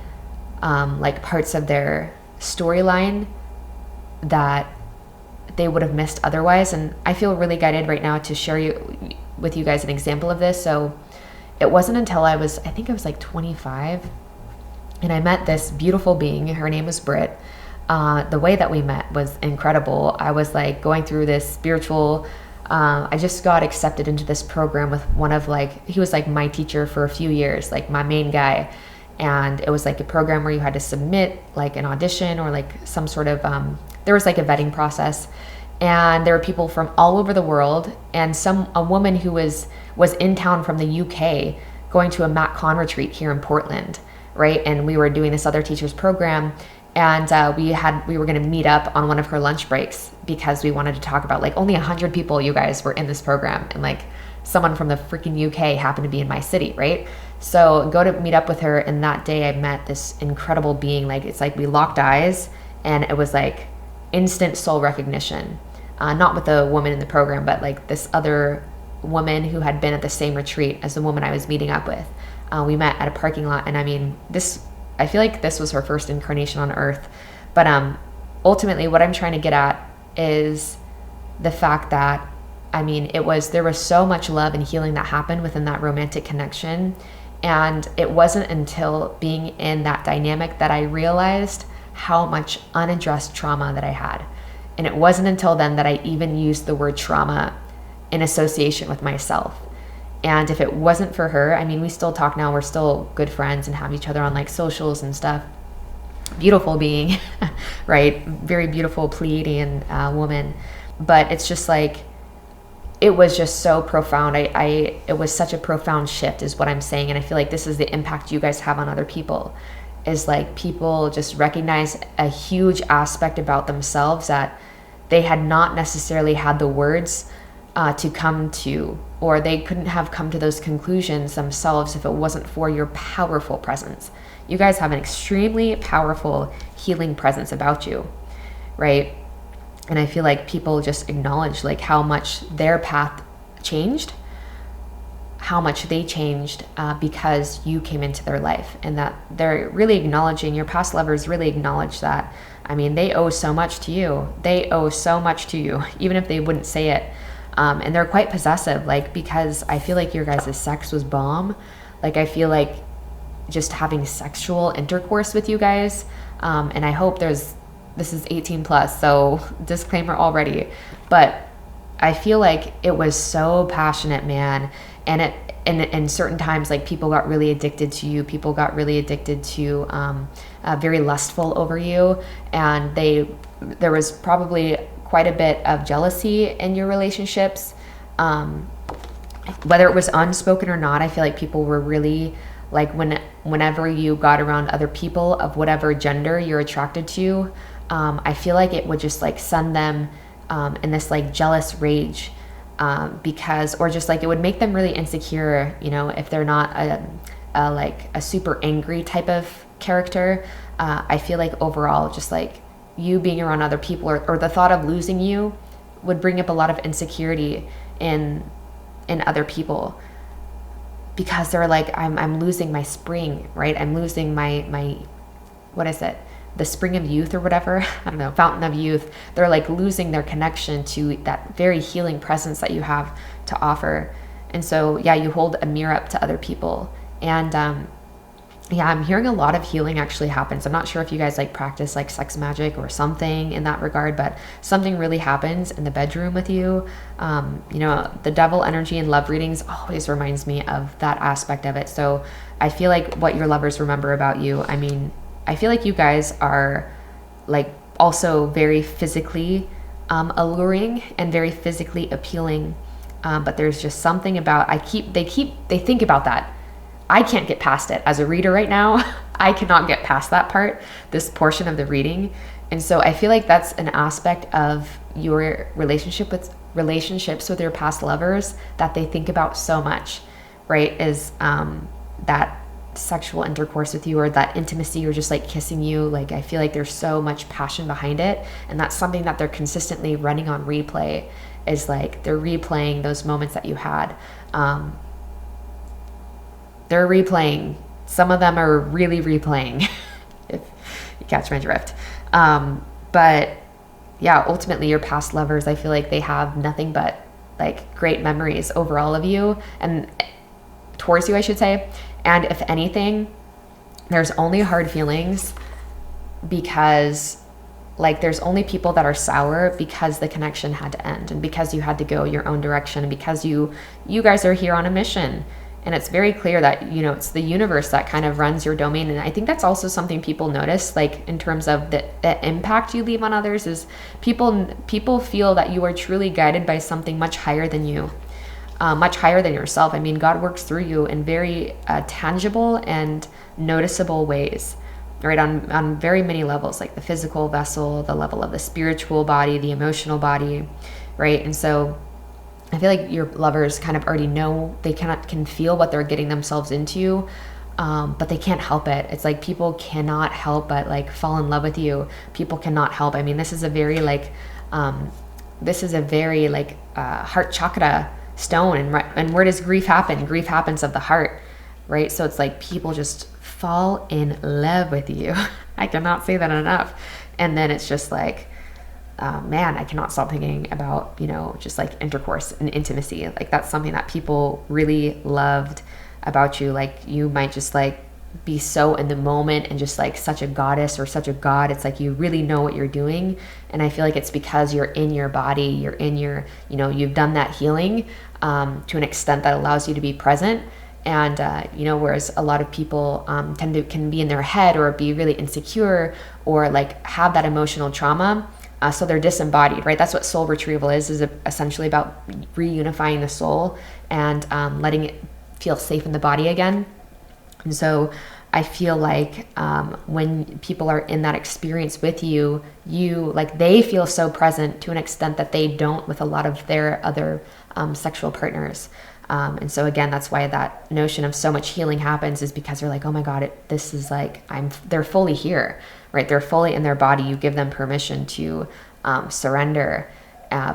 like parts of their storyline that they would have missed otherwise. And I feel really guided right now to share with you guys an example of this. So it wasn't until I think I was like 25, and I met this beautiful being. Her name was Britt. The way that we met was incredible. I was like going through this spiritual, I just got accepted into this program with one of he was like my teacher for a few years, like my main guy. And it was like a program where you had to submit like an audition or like some sort of, there was like a vetting process. And there were people from all over the world, and a woman who was in town from the UK going to a Matt Kahn retreat here in Portland, right? And we were doing this other teacher's program, and we were going to meet up on one of her lunch breaks because we wanted to talk about, like, only 100 people, you guys, were in this program, and like someone from the freaking UK happened to be in my city, right? So go to meet up with her, and that day I met this incredible being. Like, it's like we locked eyes, and it was like instant soul recognition. Not with the woman in the program, but like this other woman who had been at the same retreat as the woman I was meeting up with. We met at a parking lot, and I mean, I feel like this was her first incarnation on Earth. But ultimately, what I'm trying to get at is the fact that, I mean, there was so much love and healing that happened within that romantic connection. And it wasn't until being in that dynamic that I realized how much unaddressed trauma that I had. And it wasn't until then that I even used the word trauma in association with myself. And if it wasn't for her, I mean, we still talk now, we're still good friends and have each other on like socials and stuff. Beautiful being, right? Very beautiful Pleiadian woman. But it's just like, it was just so profound. It was such a profound shift is what I'm saying. And I feel like this is the impact you guys have on other people, is like people just recognize a huge aspect about themselves that they had not necessarily had the words to come to, or they couldn't have come to those conclusions themselves if it wasn't for your powerful presence. You guys have an extremely powerful healing presence about you, right? And I feel like people just acknowledge like how much their path changed, how much they changed because you came into their life, and that they're really acknowledging, your past lovers really acknowledge that. I mean, they owe so much to you. They owe so much to you, even if they wouldn't say it. And they're quite possessive, like, because I feel like your guys' sex was bomb. Like, I feel like just having sexual intercourse with you guys, and I hope this is 18 plus, so disclaimer already, but I feel like it was so passionate, man. And in certain times, like, people got really addicted to you. People got really addicted to, very lustful over you. And there was probably quite a bit of jealousy in your relationships. Whether it was unspoken or not, I feel like people were really, like, whenever you got around other people of whatever gender you're attracted to, I feel like it would just like send them in this like jealous rage, because, or just like it would make them really insecure, you know, if they're not like a super angry type of character. I feel like overall, just like you being around other people, or the thought of losing you would bring up a lot of insecurity in other people, because they're like, I'm losing my spring, right? I'm losing my what is it? The spring of youth or whatever, I don't know, fountain of youth. They're like losing their connection to that very healing presence that you have to offer. And so, yeah, you hold a mirror up to other people. And yeah, I'm hearing a lot of healing actually happens. I'm not sure if you guys like practice like sex magic or something in that regard, but something really happens in the bedroom with you. You know, the devil energy in love readings always reminds me of that aspect of it. So I feel like what your lovers remember about you, I mean, I feel like you guys are like also very physically alluring and very physically appealing. But there's just something about, they think about that. I can't get past it as a reader right now. I cannot get past that part, this portion of the reading. And so I feel like that's an aspect of your relationships with your past lovers that they think about so much, right? Is that sexual intercourse with you, or that intimacy, or just like kissing you. Like, I feel like there's so much passion behind it, and that's something that they're consistently running on replay, is like they're replaying those moments that you had. They're replaying. Some of them are really replaying, if you catch my drift. But yeah, ultimately your past lovers, I feel like they have nothing but like great memories over all of you, and towards you, I should say. And if anything, there's only hard feelings because, like, there's only people that are sour because the connection had to end, and because you had to go your own direction, and because you guys are here on a mission. And it's very clear that, you know, it's the universe that kind of runs your domain. And I think that's also something people notice, like in terms of the impact you leave on others, is people feel that you are truly guided by something much higher than you. Much higher than yourself. I mean, God works through you in very tangible and noticeable ways, right? On very many levels, like the physical vessel, the level of the spiritual body, the emotional body, right? And so I feel like your lovers kind of already know, they can feel what they're getting themselves into, but they can't help it. It's like people cannot help but like fall in love with you. People cannot help. I mean, this is a very heart chakra stone, and where does grief happen? Grief happens of the heart, right? So it's like people just fall in love with you. I cannot say that enough. And then it's just like, man, I cannot stop thinking about, you know, just like intercourse and intimacy. Like, that's something that people really loved about you. Like, you might just like be so in the moment and just like such a goddess or such a god. It's like you really know what you're doing. And I feel like it's because you're in your body, you're in your, you know, you've done that healing to an extent that allows you to be present. And, you know, whereas a lot of people can be in their head or be really insecure or like have that emotional trauma. So they're disembodied, right? That's what soul retrieval is essentially about reunifying the soul and letting it feel safe in the body again. And so I feel like when people are in that experience with you, like they feel so present to an extent that they don't with a lot of their other sexual partners. And so again, that's why that notion of so much healing happens, is because they're like, oh my God, this is like, they're fully here, right? They're fully in their body. You give them permission to surrender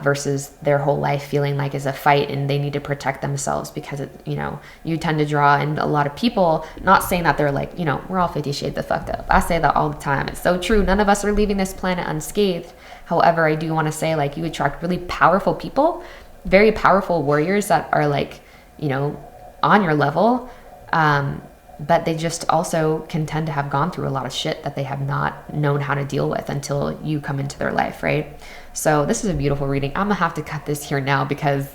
versus their whole life feeling like is a fight and they need to protect themselves because you know, you tend to draw in a lot of people, not saying that they're like, you know, we're all 50 shades of fucked up. I say that all the time. It's so true. None of us are leaving this planet unscathed. However, I do want to say, like, you attract really powerful people, very powerful warriors that are like, you know, on your level. But they just also can tend to have gone through a lot of shit that they have not known how to deal with until you come into their life, right? So this is a beautiful reading. I'm gonna have to cut this here now because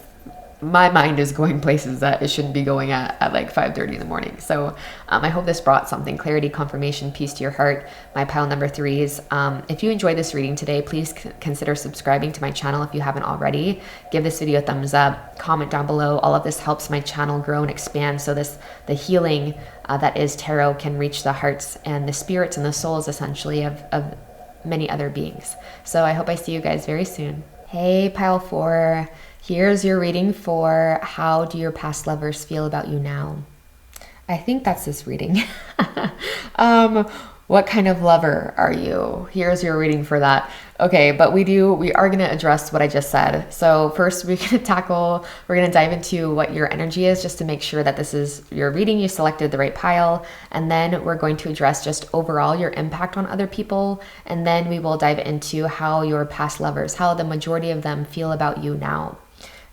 my mind is going places that it shouldn't be going at like 5:30 in the morning. So I hope this brought something, clarity, confirmation, peace to your heart, my pile number 3s. If you enjoyed this reading today, please consider subscribing to my channel if you haven't already. Give this video a thumbs up, comment down below. All of this helps my channel grow and expand so the healing that is tarot can reach the hearts and the spirits and the souls essentially of many other beings. So I hope I see you guys very soon. Hey, pile 4. Here's your reading for how do your past lovers feel about you now? I think that's this reading. What kind of lover are you? Here's your reading for that. Okay, but we are going to address what I just said. So first we're going to dive into what your energy is, just to make sure that this is your reading, you selected the right pile. And then we're going to address just overall your impact on other people. And then we will dive into how your past lovers, how the majority of them feel about you now.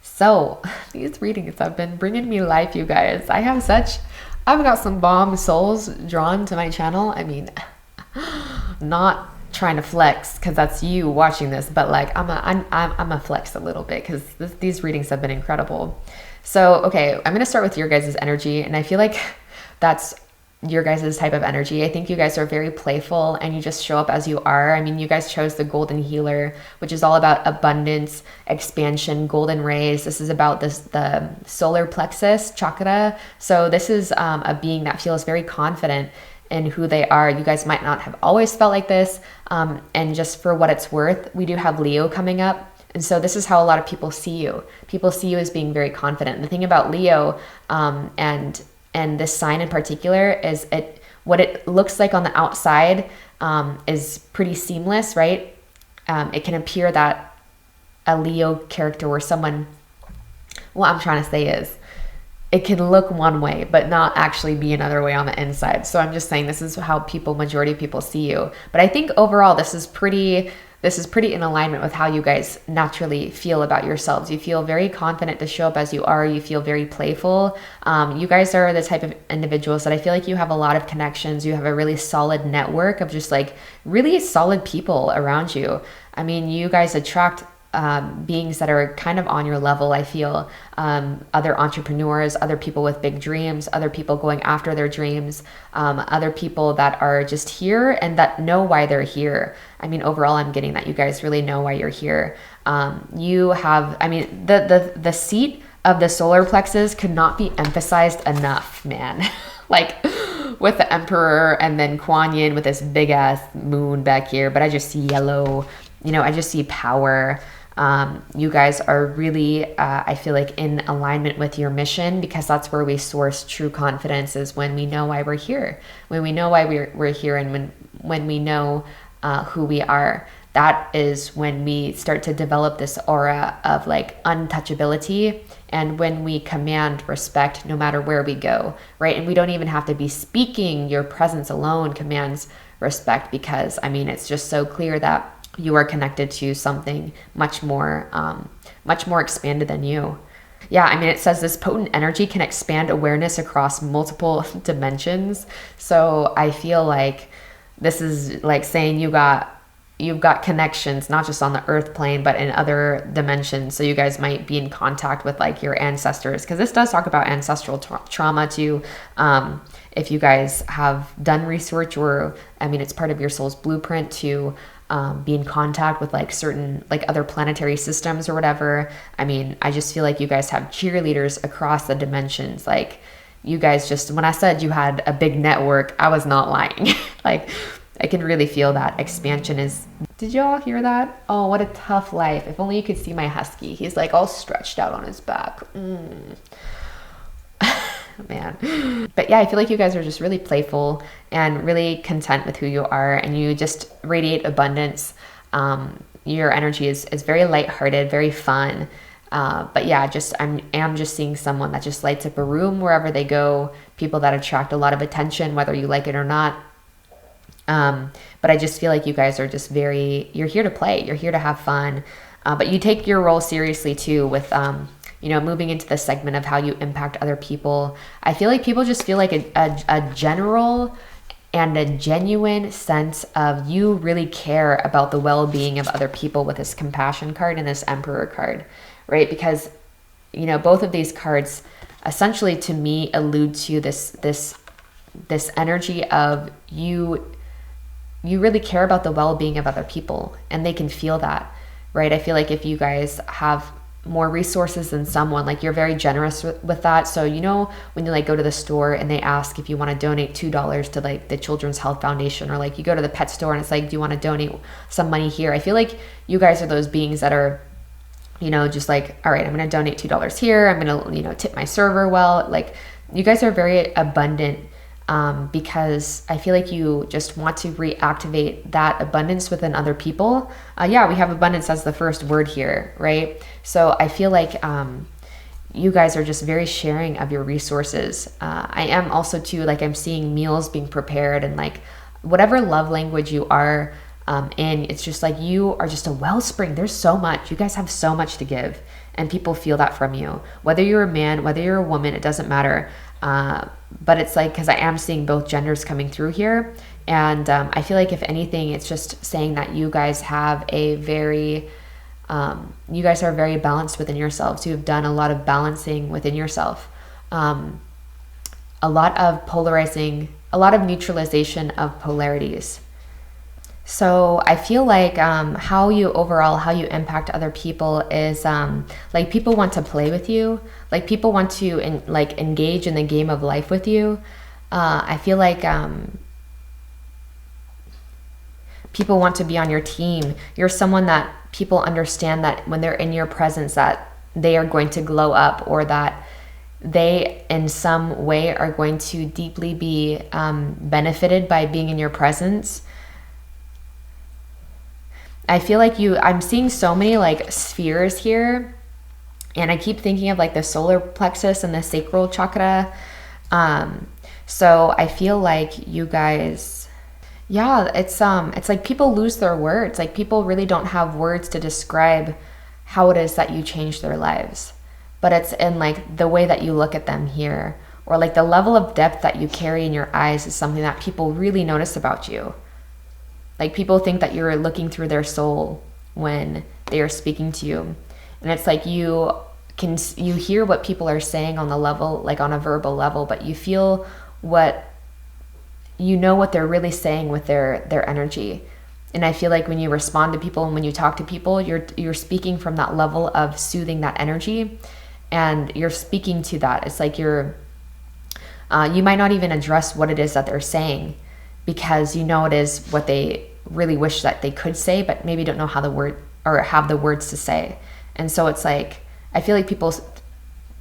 So these readings have been bringing me life, you guys. I've got some bomb souls drawn to my channel. I mean, not trying to flex because that's you watching this, but like I'm a flex a little bit because these readings have been incredible. So, okay, I'm going to start with your guys' energy, and I feel like that's your guys' type of energy. I think you guys are very playful and you just show up as you are. I mean, you guys chose the golden healer, which is all about abundance, expansion, golden rays. This is about the solar plexus chakra. So this is a being that feels very confident in who they are. You guys might not have always felt like this. And just for what it's worth, we do have Leo coming up. And so this is how a lot of people see you. People see you as being very confident. And the thing about Leo and this sign in particular is what it looks like on the outside is pretty seamless, right? It can appear that a Leo character or someone, what I'm trying to say is, it can look one way, but not actually be another way on the inside. So I'm just saying this is how majority of people see you. But I think overall, this is pretty in alignment with how you guys naturally feel about yourselves. You feel very confident to show up as you are. You feel very playful. You guys are the type of individuals that I feel like you have a lot of connections. You have a really solid network of just like really solid people around you. I mean, you guys attract beings that are kind of on your level, I feel. Other entrepreneurs, other people with big dreams, other people going after their dreams, other people that are just here and that know why they're here. I mean, overall, I'm getting that you guys really know why you're here. You have, I mean, the seat of the solar plexus could not be emphasized enough, man. Like with the emperor and then Kuan Yin with this big ass moon back here, but I just see yellow, you know, I just see power. You guys are really, I feel like, in alignment with your mission, because that's where we source true confidence, is when we know why we're here, when we know why we're here, and when we know who we are. That is when we start to develop this aura of like untouchability, and when we command respect no matter where we go, right? And we don't even have to be speaking. Your presence alone commands respect, because I mean, it's just so clear that you are connected to something much more expanded than you. Yeah, I mean, it says this potent energy can expand awareness across multiple dimensions. So I feel like this is like saying you've got connections, not just on the earth plane, but in other dimensions. So you guys might be in contact with like your ancestors, because this does talk about ancestral trauma too. If you guys have done research, or I mean, it's part of your soul's blueprint to be in contact with like certain like other planetary systems or whatever. I mean, I just feel like you guys have cheerleaders across the dimensions. Like you guys just, when I said you had a big network, I was not lying. Like I can really feel that expansion is, did y'all hear that? Oh, what a tough life. If only you could see my husky. He's like all stretched out on his back. Man. But yeah, I feel like you guys are just really playful and really content with who you are, and you just radiate abundance. Your energy is very lighthearted, very fun. But yeah, I'm just seeing someone that just lights up a room wherever they go, people that attract a lot of attention, whether you like it or not. But I just feel like you guys are just you're here to play, you're here to have fun. But you take your role seriously too with, moving into the segment of how you impact other people. I feel like people just feel like a general and a genuine sense of you really care about the well-being of other people with this compassion card and this emperor card, right? Because, both of these cards essentially to me allude to this energy of you really care about the well-being of other people, and they can feel that, right? I feel like if you guys have more resources than someone, like you're very generous with that. So when you like go to the store and they ask if you want to donate $2 to like the Children's Health Foundation, or like you go to the pet store and it's like, do you want to donate some money here? I feel like you guys are those beings that are just like, all right, I'm going to donate $2 here, I'm going to tip my server well. Like you guys are very abundant, because I feel like you just want to reactivate that abundance within other people. We have abundance as the first word here, right? So I feel like you guys are just very sharing of your resources. I am also too, like I'm seeing meals being prepared, and like whatever love language you are in, it's just like you are just a wellspring. There's so much. You guys have so much to give, and people feel that from you. Whether you're a man, whether you're a woman, it doesn't matter. But it's like, because I am seeing both genders coming through here, and I feel like if anything, it's just saying that you guys have you guys are very balanced within yourselves. You have done a lot of balancing within yourself, a lot of neutralization of polarities. So I feel like how you impact other people is like people want to play with you, like people want to engage in the game of life with you. I feel like people want to be on your team. You're someone that people understand that when they're in your presence that they are going to glow up, or that they in some way are going to deeply be benefited by being in your presence. I feel like I'm seeing so many like spheres here, and I keep thinking of like the solar plexus and the sacral chakra. So I feel like you guys, it's like people lose their words. Like people really don't have words to describe how it is that you change their lives, but it's in like the way that you look at them here, or like the level of depth that you carry in your eyes is something that people really notice about you. Like people think that you're looking through their soul when they are speaking to you. And it's like you hear what people are saying on the level, like on a verbal level, but you feel what they're really saying with their energy. And I feel like when you respond to people and when you talk to people, you're speaking from that level of soothing that energy, and you're speaking to that. It's like you might not even address what it is that they're saying, because it is what they really wish that they could say, but maybe don't know how have the words to say. And so it's like, I feel like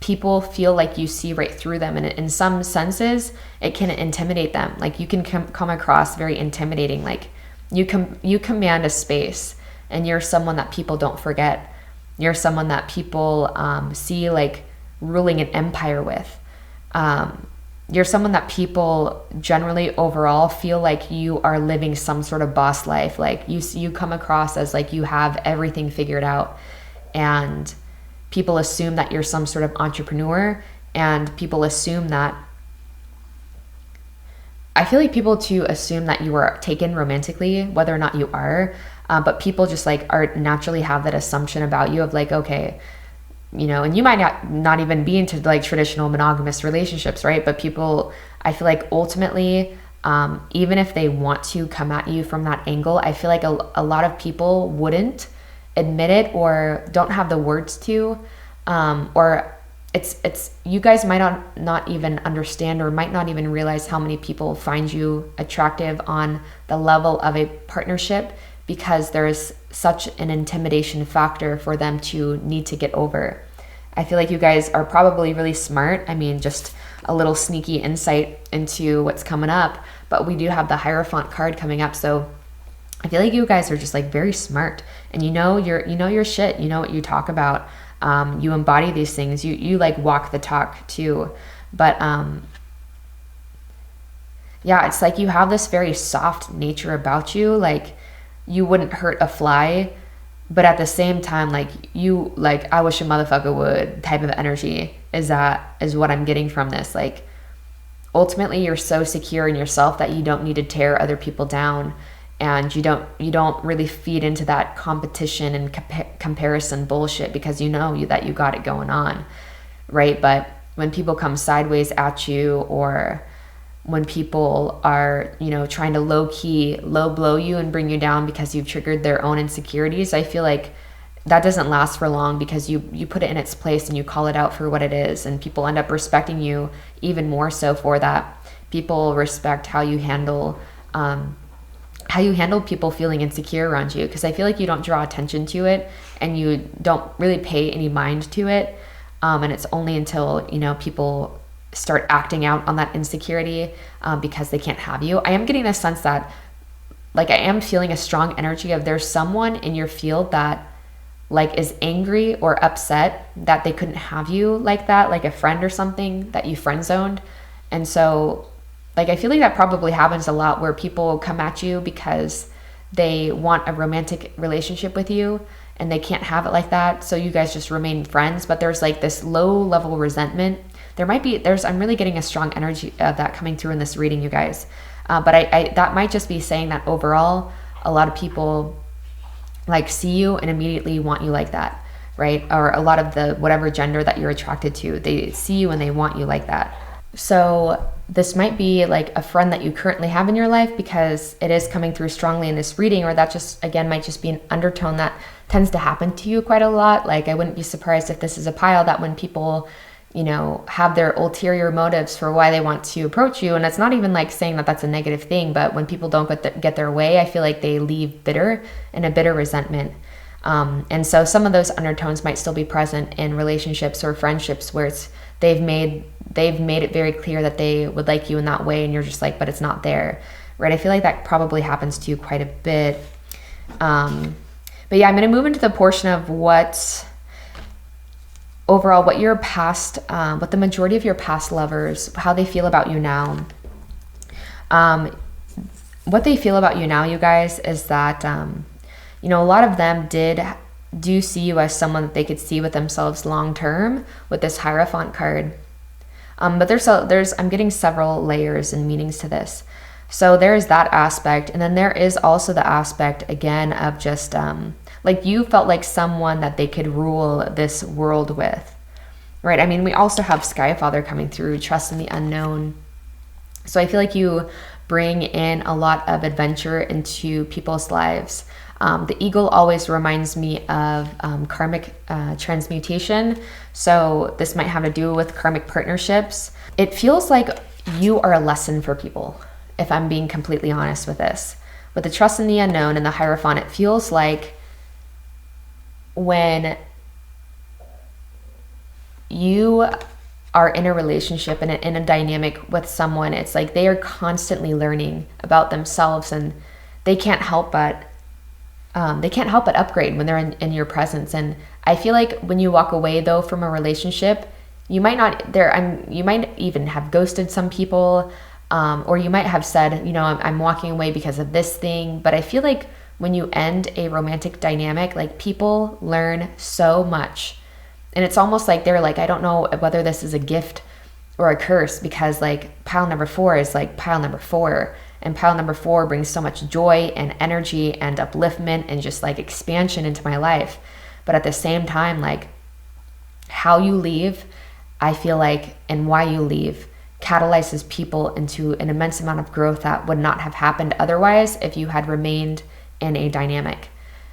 people feel like you see right through them, and in some senses it can intimidate them. Like you can come across very intimidating. Like you command a space, and you're someone that people don't forget. You're someone that people see like ruling an empire with. You're someone that people generally overall feel like you are living some sort of boss life. Like you come across as like you have everything figured out, and people assume that you're some sort of entrepreneur, and people assume that, I feel like people too assume that you are taken romantically, whether or not you are, but people just like are naturally have that assumption about you of like, okay, you know, and you might not even be into like traditional monogamous relationships, right? But people, I feel like ultimately, even if they want to come at you from that angle, I feel like a lot of people wouldn't admit it or don't have the words to, or it's you guys might not even understand or might not even realize how many people find you attractive on the level of a partnership, because there is such an intimidation factor for them to need to get over. I feel like you guys are probably really smart. I mean, just a little sneaky insight into what's coming up, but we do have the Hierophant card coming up. So I feel like you guys are just like very smart, and you know your shit, you know what you talk about. You embody these things. You like walk the talk too. But yeah, it's like you have this very soft nature about you. Like you wouldn't hurt a fly, but at the same time, like you, like, I wish a motherfucker would type of energy is what I'm getting from this. Like ultimately you're so secure in yourself that you don't need to tear other people down, and you don't really feed into that competition and comparison bullshit, because you know that you got it going on, right? But when people come sideways at you, or when people are, you know, trying to low blow you and bring you down because you've triggered their own insecurities, I feel like that doesn't last for long, because you put it in its place and you call it out for what it is, and people end up respecting you even more so for that. People respect how you handle people feeling insecure around you, because I feel like you don't draw attention to it and you don't really pay any mind to it, and it's only until, you know, people start acting out on that insecurity because they can't have you. I am getting a sense that, like, I am feeling a strong energy of there's someone in your field that like is angry or upset that they couldn't have you like that, like a friend or something that you friend zoned. And so like I feel like that probably happens a lot, where people come at you because they want a romantic relationship with you and they can't have it like that, so you guys just remain friends, but there's like this low level resentment. I'm really getting a strong energy of that coming through in this reading, you guys. But I that might just be saying that overall, a lot of people like see you and immediately want you like that, right? Or a lot of the whatever gender that you're attracted to, they see you and they want you like that. So this might be like a friend that you currently have in your life, because it is coming through strongly in this reading, or that just, again, might just be an undertone that tends to happen to you quite a lot. Like I wouldn't be surprised if this is a pile that when people, you know, have their ulterior motives for why they want to approach you, and it's not even like saying that that's a negative thing, but when people don't get their way, I feel like they leave bitter and a bitter resentment. And so some of those undertones might still be present in relationships or friendships where they've made it very clear that they would like you in that way, and you're just like, but it's not there, right? I feel like that probably happens to you quite a bit. But yeah, I'm going to move into the portion of what your past, what the majority of your past lovers, how they feel about you now. What they feel about you now, you guys, is that, you know, a lot of them do see you as someone that they could see with themselves long term with this Hierophant card. But I'm getting several layers and meanings to this. So there's that aspect, and then there is also the aspect again of just like you felt like someone that they could rule this world with, right? I mean, we also have Skyfather coming through, trust in the unknown. So I feel like you bring in a lot of adventure into people's lives. The eagle always reminds me of karmic transmutation. So this might have to do with karmic partnerships. It feels like you are a lesson for people, if I'm being completely honest with this. With the trust in the unknown and the Hierophant, it feels like when you are in a relationship and in a dynamic with someone, it's like they are constantly learning about themselves, and they can't help but upgrade when they're in your presence. And I feel like when you walk away though from a relationship, you might even have ghosted some people, or you might have said, you know, I'm walking away because of this thing. But I feel like when you end a romantic dynamic, like people learn so much And it's almost like they're like, I don't know whether this is a gift or a curse, because like pile number 4 is like pile number 4, and pile number 4 brings so much joy and energy and upliftment and just like expansion into my life. But at the same time, like how you leave, I feel like, and why you leave catalyzes people into an immense amount of growth that would not have happened otherwise if you had remained in a dynamic,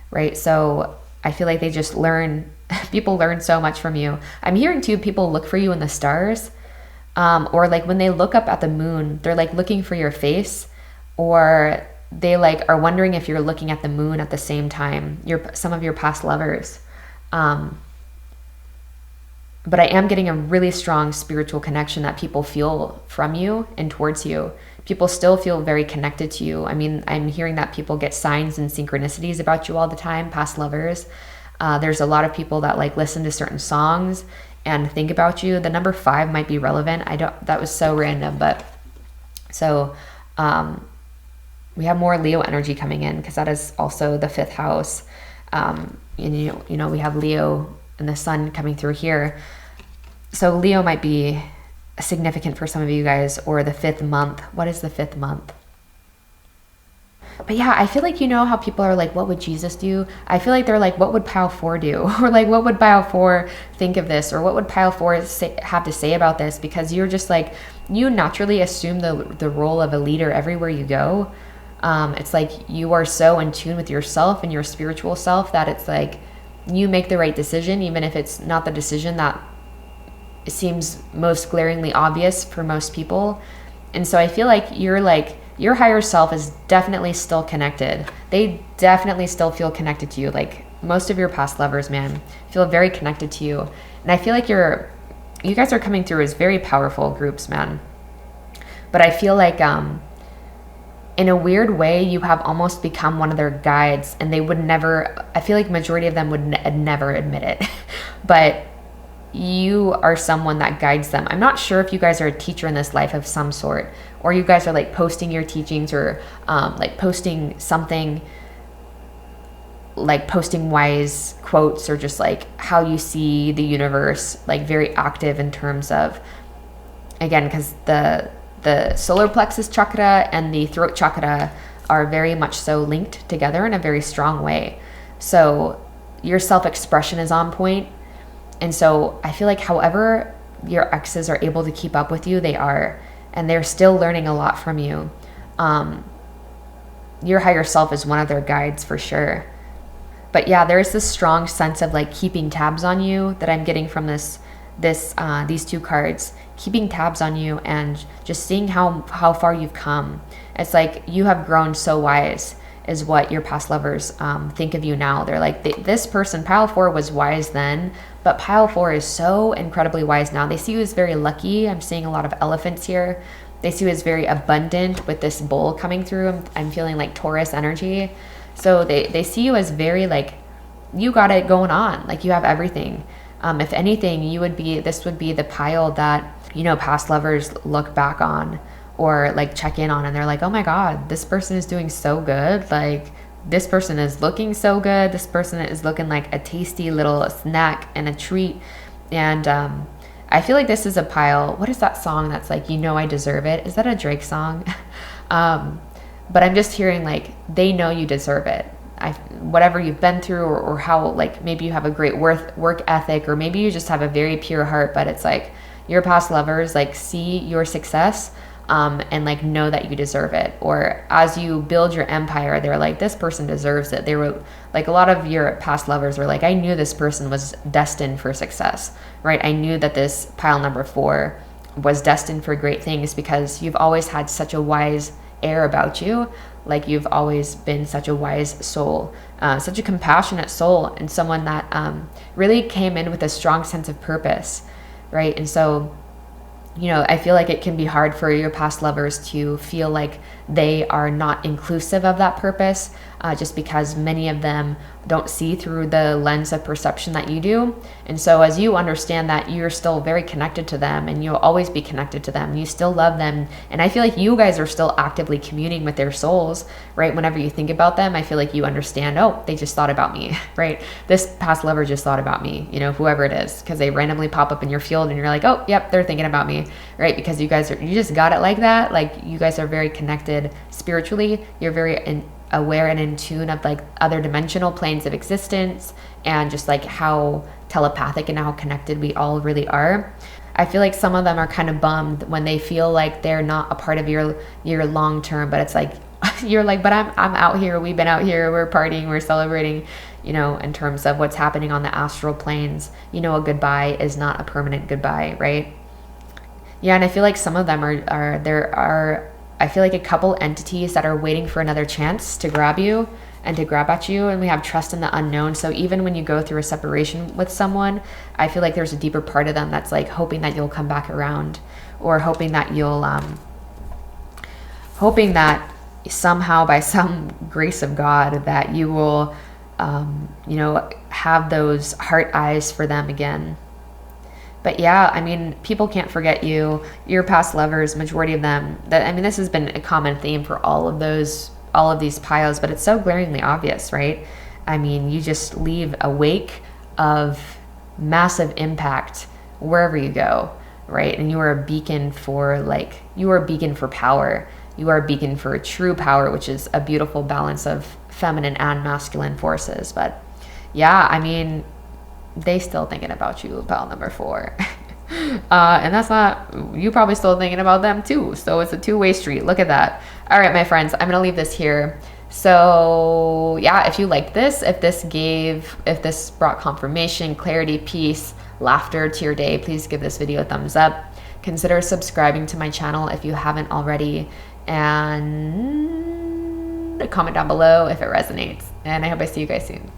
right? So I feel like they just learn, people learn so much from you. I'm hearing too, people look for you in the stars, or like when they look up at the moon, they're like looking for your face, or they like are wondering if you're looking at the moon at the same time, some of your past lovers. But I am getting a really strong spiritual connection that people feel from you and towards you. People still feel very connected to you. I mean, I'm hearing that people get signs and synchronicities about you all the time, past lovers. There's a lot of people that like listen to certain songs and think about you. The number 5 might be relevant. That was so random, but so we have more Leo energy coming in, because that is also the 5th house. And you know, we have Leo and the sun coming through here. So Leo might be significant for some of you guys, or the 5th month. What is the 5th month? But yeah, I feel like, you know how people are like, what would Jesus do? I feel like they're like, what would pile 4 do? Or like, what would pile 4 think of this? Or what would pile 4 have to say about this? Because you're just like, you naturally assume the role of a leader everywhere you go. It's like you are so in tune with yourself and your spiritual self that it's like you make the right decision, even if it's not the decision that seems most glaringly obvious for most people. And so I feel like your higher self is definitely still connected. They definitely still feel connected to you. Like most of your past lovers, man, feel very connected to you. And I feel like you guys are coming through as very powerful groups, man. But I feel like in a weird way, you have almost become one of their guides, and they would never, I feel like majority of them would never admit it, but you are someone that guides them. I'm not sure if you guys are a teacher in this life of some sort, or you guys are like posting your teachings, or like posting something, like posting wise quotes, or just like how you see the universe, like very active in terms of, again, because the solar plexus chakra and the throat chakra are very much so linked together in a very strong way. So your self-expression is on point. And so I feel like however your exes are able to keep up with you, they are, and they're still learning a lot from you. Your higher self is one of their guides for sure. But yeah, there's this strong sense of like keeping tabs on you that I'm getting from these 2 cards, keeping tabs on you and just seeing how far you've come. It's like you have grown so wise is what your past lovers think of you now. They're like, this person, pile 4 was wise then, but pile 4 is so incredibly wise now. They see you as very lucky. I'm seeing a lot of elephants here. They see you as very abundant with this bull coming through. I'm feeling like Taurus energy. So they see you as very like, you got it going on. Like you have everything. If anything, this would be the pile that, you know, past lovers look back on or like check in on, and they're like, oh my God, this person is doing so good. Like this person is looking so good. This person is looking like a tasty little snack and a treat. And I feel like this is a pile. What is that song that's like, you know, I deserve it? Is that a Drake song? But I'm just hearing like, they know you deserve it. Whatever you've been through, or how like maybe you have a great work ethic, or maybe you just have a very pure heart, but it's like your past lovers like see your success and like know that you deserve it. Or as you build your empire, they're like, this person deserves it. They were like, a lot of your past lovers were like, I knew this person was destined for success, right? I knew that this pile number 4 was destined for great things, because you've always had such a wise air about you. Like you've always been such a wise soul, such a compassionate soul, and someone that really came in with a strong sense of purpose, right? And so you know, I feel like it can be hard for your past lovers to feel like they are not inclusive of that purpose, just because many of them don't see through the lens of perception that you do. And so as you understand that you're still very connected to them and you'll always be connected to them, you still love them. And I feel like you guys are still actively communing with their souls, right? Whenever you think about them, I feel like you understand, oh, they just thought about me, right? This past lover just thought about me, you know, whoever it is, because they randomly pop up in your field and you're like, oh, yep, they're thinking about me, right? Because you just got it like that. Like you guys are very connected spiritually. You're very aware and in tune of like other dimensional planes of existence, and just like how telepathic and how connected we all really are. I feel like some of them are kind of bummed when they feel like they're not a part of your long term, but it's like you're like, but I'm out here, we've been out here, we're partying, we're celebrating, you know, in terms of what's happening on the astral planes. You know, a goodbye is not a permanent goodbye, right? Yeah, and I feel like some of them are I feel like a couple entities that are waiting for another chance to grab you and to grab at you. And we have trust in the unknown. So even when you go through a separation with someone, I feel like there's a deeper part of them that's like hoping that you'll come back around, or hoping that you'll, hoping that somehow by some grace of God that you will, you know, have those heart eyes for them again. But yeah, I mean, people can't forget you. Your past lovers, majority of them, I mean, this has been a common theme for all of these piles, but it's so glaringly obvious, right? I mean, you just leave a wake of massive impact wherever you go, right? And you are a beacon for power. You are a beacon for true power, which is a beautiful balance of feminine and masculine forces. But yeah, I mean, they still thinking about you, pile number 4. And that's not, you probably still thinking about them too. So it's a two-way street. Look at that. All right, my friends, I'm going to leave this here. So yeah, if you like this, if this brought confirmation, clarity, peace, laughter to your day, please give this video a thumbs up. Consider subscribing to my channel if you haven't already, and comment down below if it resonates. And I hope I see you guys soon.